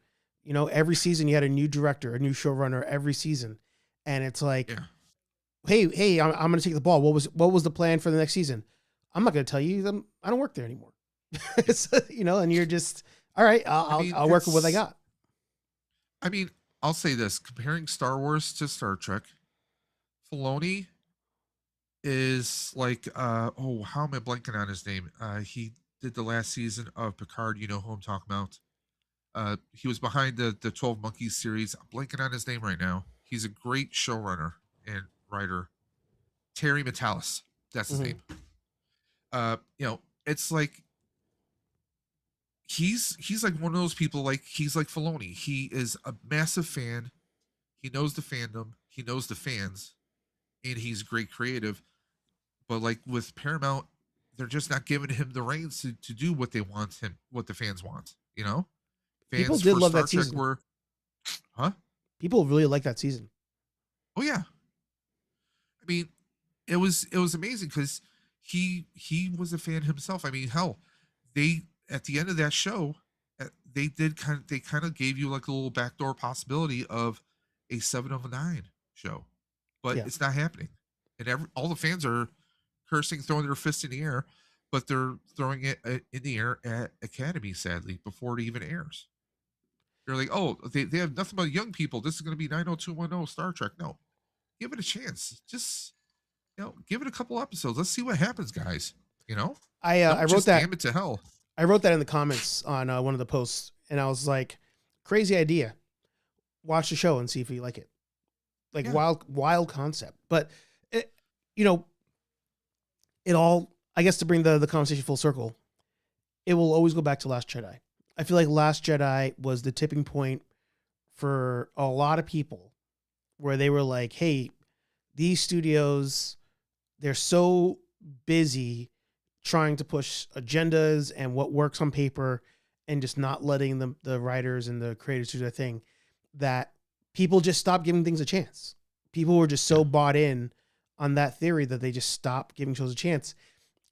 Every season you had a new director, a new showrunner every season. And it's like, hey, I'm going to take the ball. What was the plan for the next season? I'm not going to tell you. I don't work there anymore. And you're just, all right, I'll work with what I got. I mean, I'll say this, comparing Star Wars to Star Trek, Filoni is like, how am I blanking on his name? He did the last season of Picard. You know who I'm talking about. He was behind the 12 Monkeys series. I'm blanking on his name right now. He's a great showrunner and writer. Terry Matalas, that's his name. It's like he's like one of those people, like he's like Filoni. He is a massive fan. He knows the fandom, he knows the fans, and he's great creative. But like with Paramount, they're just not giving him the reins to do what they want him, what the fans want. Fans people did love Star that Trek season. People really like that season. Oh yeah. I mean, it was amazing because he was a fan himself. I mean, hell, they at the end of that show, they kind of gave you like a little backdoor possibility of a 7 of 9 show, but it's not happening, and all the fans are cursing, throwing their fists in the air, but they're throwing it in the air at Academy, sadly, before it even airs. They're like, oh, they have nothing but young people. This is going to be 90210 Star Trek. No, give it a chance. Just give it a couple episodes. Let's see what happens, guys. I wrote that. Damn it to hell. I wrote that in the comments on one of the posts, and I was like, crazy idea. Watch the show and see if you like it. Like wild concept, but it all, I guess, to bring the conversation full circle, it will always go back to Last Jedi. I feel like Last Jedi was the tipping point for a lot of people where they were like, hey, these studios, they're so busy trying to push agendas and what works on paper and just not letting the writers and the creators do their thing, that people just stopped giving things a chance. People were just so bought in on that theory that they just stopped giving shows a chance.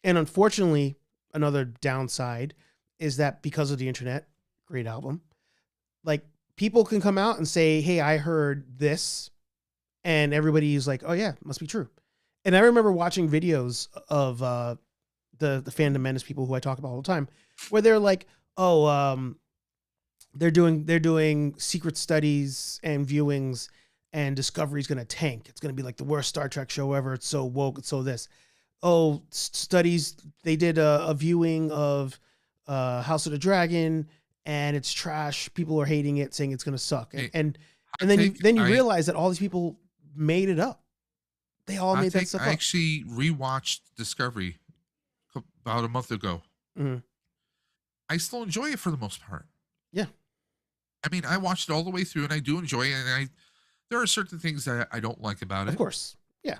And unfortunately, another downside is that because of the internet, great album, like people can come out and say, hey, I heard this, and everybody's like, oh yeah, must be true. And I remember watching videos of the fandom menace people who I talk about all the time, where they're like, oh, they're doing secret studies and viewings, and Discovery's going to tank. It's going to be like the worst Star Trek show ever. It's so woke. It's so this. Oh, studies. They did a viewing of House of the Dragon, and it's trash. People are hating it, saying it's going to suck. And then you realize that all these people made it up. They all made that stuff up. I actually rewatched Discovery about a month ago. Mm-hmm. I still enjoy it for the most part. Yeah. I mean, I watched it all the way through, and I do enjoy it. And there are certain things that I don't like about it. Of course. Yeah.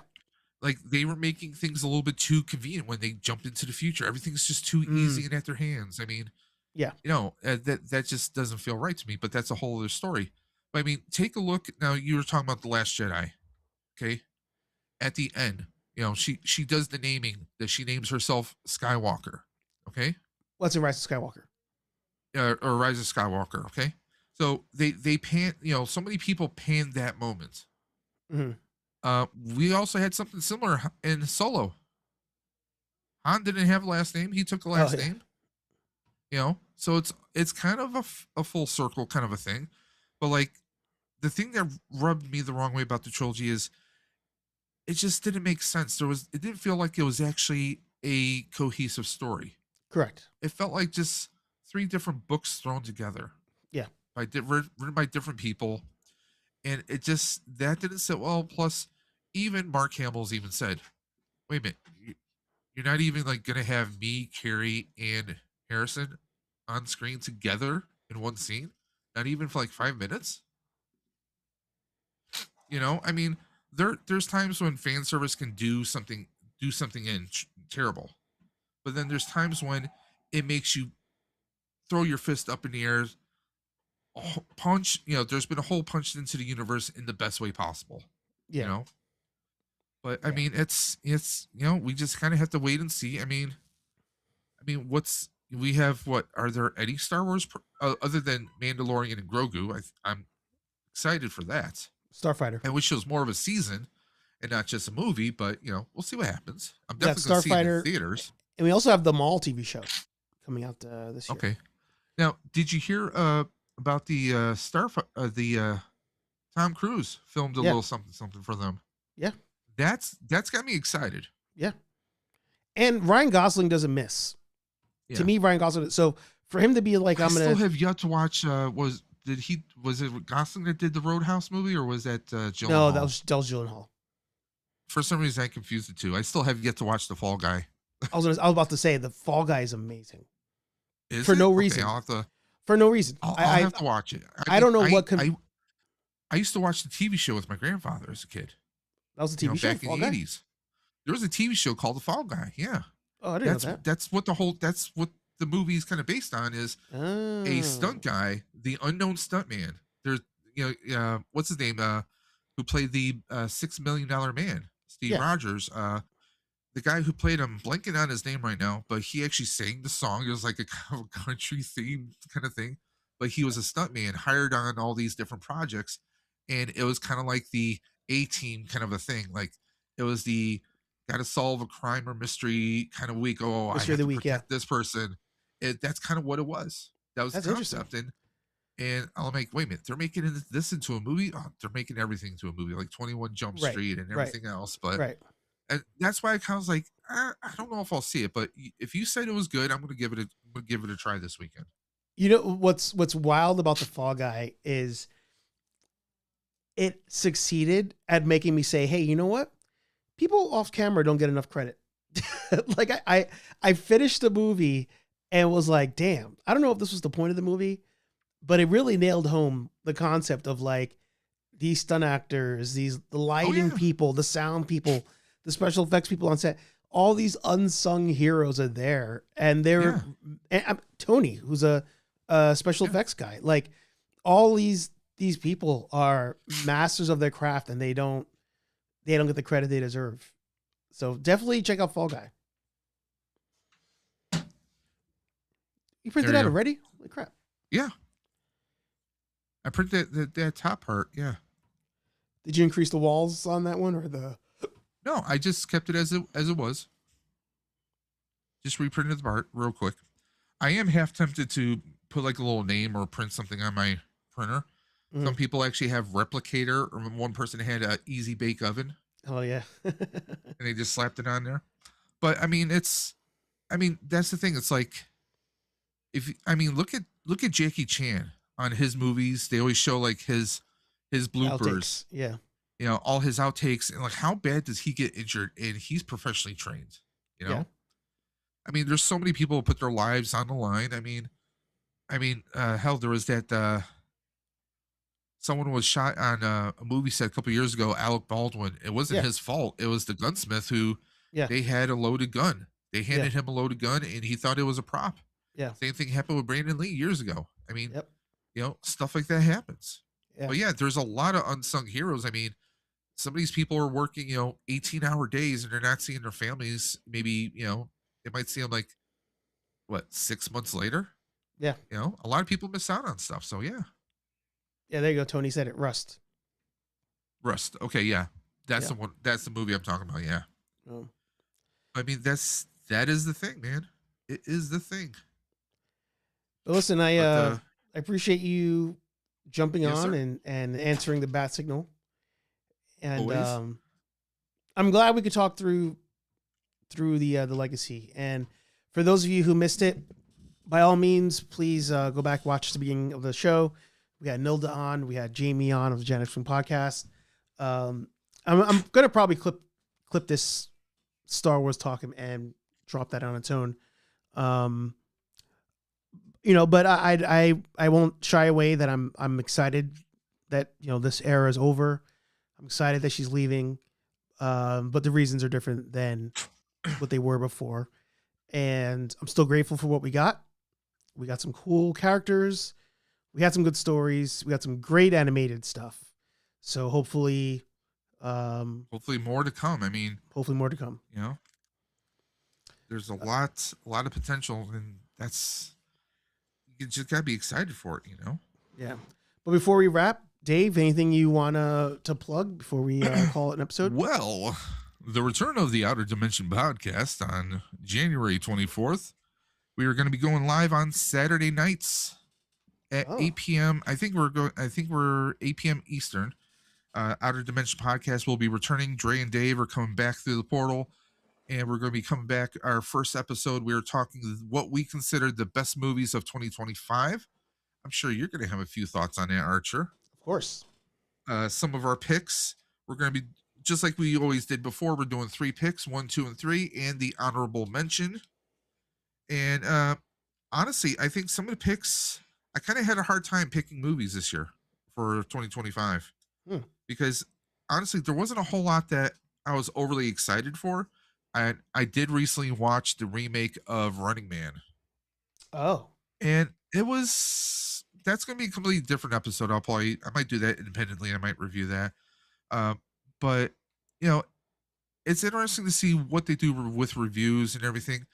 Like, they were making things a little bit too convenient when they jumped into the future. Everything's just too easy and at their hands. I mean, yeah, that just doesn't feel right to me, but that's a whole other story. But I mean, take a look. Now, you were talking about The Last Jedi. Okay. At the end, she does the naming that she names herself Skywalker. Okay. What's in Rise of Skywalker? Or Rise of Skywalker. Okay. So they pan, so many people panned that moment. Mm-hmm. We also had something similar in Solo. Han didn't have a last name. He took a last name. So it's kind of a full circle kind of a thing. But like, the thing that rubbed me the wrong way about the trilogy is it just didn't make sense. It didn't feel like it was actually a cohesive story. Correct. It felt like just 3 different books thrown together. Yeah. Written by different people. And that didn't sit well. Plus, even Mark Hamill's even said, wait a minute, you're not even like going to have me, Carrie, and Harrison on screen together in one scene? Not even for like 5 minutes? I mean, there's times when fan service can do something terrible. But then there's times when it makes you throw your fist up in the air, punch, there's been a hole punched into the universe in the best way possible. Yeah. But I mean, it's we just kind of have to wait and see. I mean, are there any Star Wars other than Mandalorian and Grogu? I'm excited for that. Starfighter. I wish it was more of a season and not just a movie, but we'll see what happens. I'm definitely going to see it in theaters. And we also have the Maul TV show coming out this year. Okay. Now, did you hear about the Tom Cruise filmed a little something for them? Yeah. That's got me excited. Yeah. And Ryan Gosling doesn't miss. Yeah. To me, Ryan Gosling. So for him to be like, I still have yet to watch. Was it Gosling that did the Roadhouse movie, or was that Gyllenhaal? No, that was Gyllenhaal. For some reason, I confused the two. I still have yet to watch The Fall Guy. I was about to say the Fall Guy is amazing. No reason. Okay, I'll have to. For no reason. I'll have to watch it. I don't know what. I used to watch the TV show with my grandfather as a kid. That was a TV show back in the 80s. There was a TV show called The Fall Guy. Yeah. Oh, I didn't know that. That's what the movie is kind of based on, is a stunt guy, the unknown stuntman. There's, what's his name? Who played the $6 Million Man, Steve Rogers. The guy who played him, blanking on his name right now, but he actually sang the song. It was like a kind of country theme kind of thing. But he was a stuntman hired on all these different projects, and it was kind of like the A-Team kind of a thing. Like, it was the got to solve a crime or mystery kind of week. Oh, mystery I have to protect this person. That's kind of what it was. That was the concept. And I'm like, wait a minute, they're making this into a movie? Oh, they're making everything into a movie, like 21 Jump Street and everything else. But and that's why I kind of was like, I don't know if I'll see it, but if you said it was good, I'm gonna give it a try this weekend. You know what's wild about The Fall Guy is it succeeded at making me say, hey, you know what? People off camera don't get enough credit. Like I finished the movie and was like, damn, I don't know if this was the point of the movie, but it really nailed home the concept of like these stunt actors, the lighting people, the sound people, the special effects people on set, all these unsung heroes are there. And they're Tony, who's a special effects guy. Like, all these people are masters of their craft, and they don't get the credit they deserve. So definitely check out Fall Guy. You printed that already? Holy crap. Yeah. I printed that top part. Yeah. Did you increase the walls on that one, or the? No, I just kept it as it was. Just reprinted the part real quick. I am half tempted to put like a little name or print something on my printer, Some people actually have replicator, or one person had a easy bake oven Oh yeah. and they just slapped it on there. But I mean, that's the thing. It's like, look at Jackie Chan on his movies. They always show like his bloopers, Outtakes. Yeah. all his outtakes, and like how bad does he get injured? And he's professionally trained. Yeah. There's so many people who put their lives on the line. Hell, there was that someone was shot on a movie set a couple years ago. Alec Baldwin. It wasn't his fault. It was the gunsmith who they had a loaded gun. They handed him a loaded gun, and he thought it was a prop. Yeah. Same thing happened with Brandon Lee years ago. Yep. Stuff like that happens. Yeah. But yeah, there's a lot of unsung heroes. Some of these people are working, 18-hour days, and they're not seeing their families. Maybe, they might see them like, 6 months later? Yeah. A lot of people miss out on stuff. So yeah. Yeah, there you go. Tony said it. Rust. Okay, yeah. That's the one. That's the movie I'm talking about, yeah. Oh. That is the thing, man. It is the thing. But listen, I appreciate you jumping Yes, on sir. and answering the bat signal. And Always. I'm glad we could talk through the legacy. And for those of you who missed it, by all means, please go back, watch the beginning of the show. We had Nilda on, we had Jamie on of the Gen X Film Podcast. I'm gonna probably clip this Star Wars talk and drop that on its own. But I won't shy away that I'm excited that this era is over. I'm excited that she's leaving, but the reasons are different than what they were before, and I'm still grateful for what we got. We got some cool characters, we had some good stories, we got some great animated stuff. So hopefully more to come. Hopefully more to come. There's a lot of potential, and you just gotta be excited for it. Yeah. But before we wrap, Dave, anything you want to plug before we call it an episode? Well, the return of the Outer Dimension podcast on January 24th. We are going to be going live on Saturday nights at 8 p.m. I think we're 8 p.m. Eastern. Outer Dimension podcast will be returning. Dre and Dave are coming back through the portal, and we're going to be coming back. Our first episode, we were talking what we considered the best movies of 2025. I'm sure you're going to have a few thoughts on that, Archer. Of course. Some of our picks, we're going to be just like we always did before. We're doing 3 picks, 1, 2, and 3, and the honorable mention. And honestly, I think some of the picks, I kind of had a hard time picking movies this year for 2025 because honestly, there wasn't a whole lot that I was overly excited for. I did recently watch the remake of Running Man. Oh. And that's going to be a completely different episode. I might do that independently. I might review that. But it's interesting to see what they do with reviews and everything.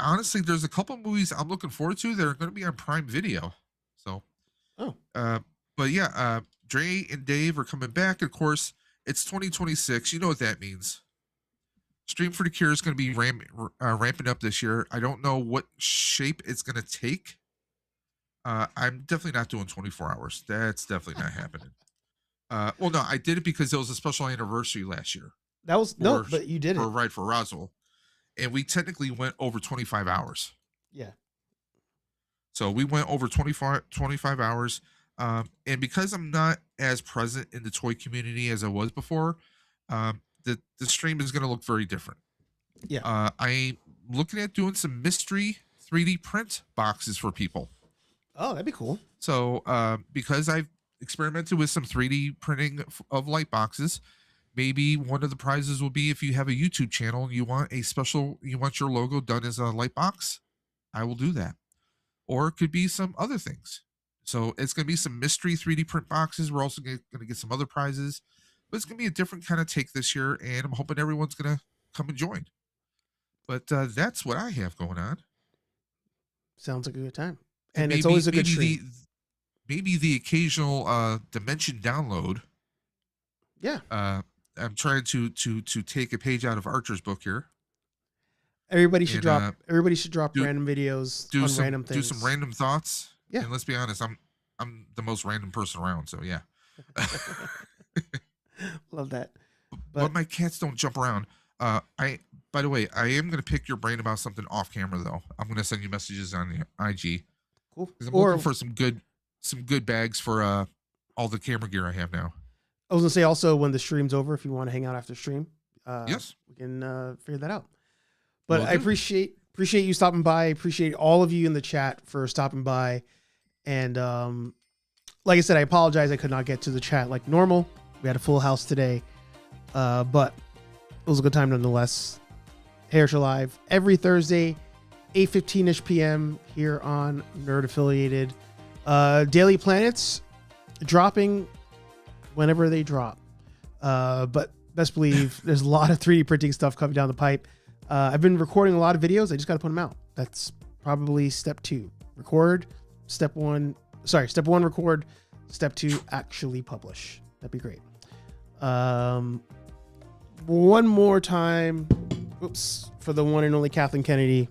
Honestly, there's a couple movies I'm looking forward to that are going to be on Prime Video. So, but yeah, Dre and Dave are coming back. Of course, it's 2026. You know what that means. Stream for the Cure is going to be ramping up this year. I don't know what shape it's going to take. I'm definitely not doing 24 hours. That's definitely not happening. Well, no, I did it because it was a special anniversary last year. That was but you did it. Right for Roswell. And we technically went over 25 hours. Yeah. So we went over 25 hours. And because I'm not as present in the toy community as I was before, the stream is going to look very different. Yeah. I'm looking at doing some mystery 3D print boxes for people. Oh, that'd be cool. So because I've experimented with some 3D printing of light boxes, maybe one of the prizes will be if you have a YouTube channel and you want your logo done as a light box, I will do that. Or it could be some other things. So it's going to be some mystery 3D print boxes. We're also going to get some other prizes, but it's going to be a different kind of take this year, and I'm hoping everyone's going to come and join. But that's what I have going on. Sounds like a good time. And it's always a good treat. Maybe the occasional Dimension download. Yeah. I'm trying to take a page out of Archer's book here. Everybody should drop random videos on random things. Do some random thoughts. Yeah. And let's be honest, I'm the most random person around. So yeah. Love that. But my cats don't jump around. By the way, I am gonna pick your brain about something off camera though. I'm gonna send you messages on the IG. Cool. Because I'm looking for some good bags for all the camera gear I have now. I was gonna say also when the stream's over, if you want to hang out after stream, Yes, we can figure that out. But Will I do. appreciate you stopping by. I appreciate all of you in the chat for stopping by. And like I said, I apologize I could not get to the chat like normal. We had a full house today, but it was a good time nonetheless. HeyArcher Live every Thursday, 8:15ish p.m. here on Nerd Affiliated. Daily Planets dropping whenever they drop. But best believe there's a lot of 3D printing stuff coming down the pipe. I've been recording a lot of videos. I just got to put them out. That's probably step 2. Record. Step 1, record. Step 2, actually publish. That'd be great. One more time. Oops. For the one and only Kathleen Kennedy.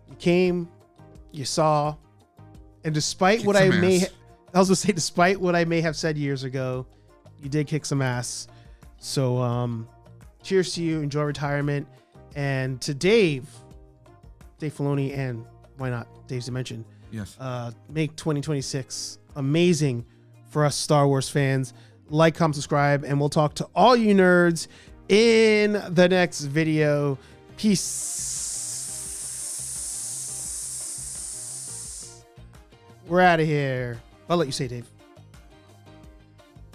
You came, you saw, and despite what I may despite what I may have said years ago, you did kick some ass. So cheers to you. Enjoy retirement. And to Dave Filoni, and why not Dave's Dimension, yes. Make 2026 amazing for us Star Wars fans. Like, comment, subscribe, and we'll talk to all you nerds in the next video. Peace. We're out of here. I'll let you say, Dave.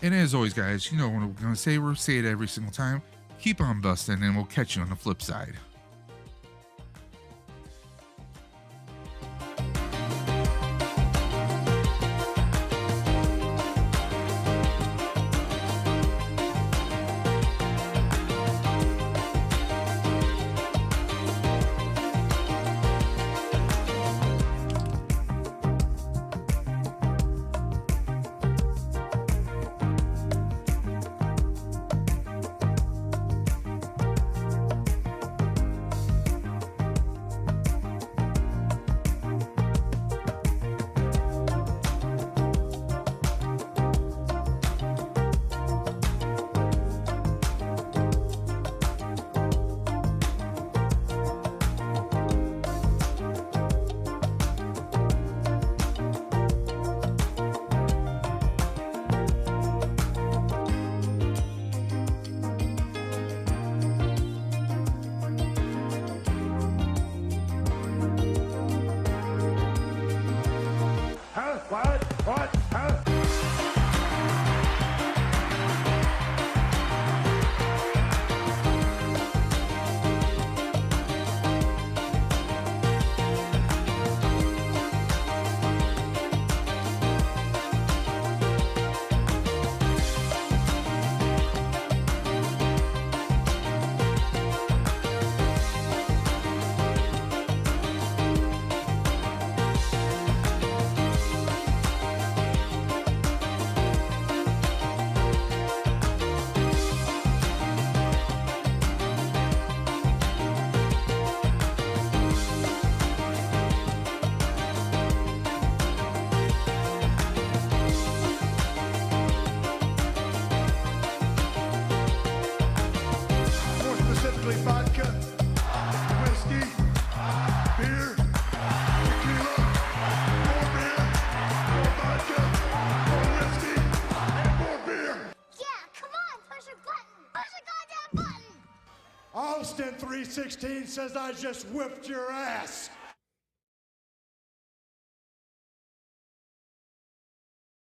And as always, guys, you know what we're gonna say. We'll say it every single time. Keep on busting, and we'll catch you on the flip side. What? Huh? More specifically, vodka, whiskey, beer, tequila, more beer, more vodka, more whiskey, and more beer. Yeah, come on, push a button. Push a goddamn button. Austin 316 says I just whipped your ass.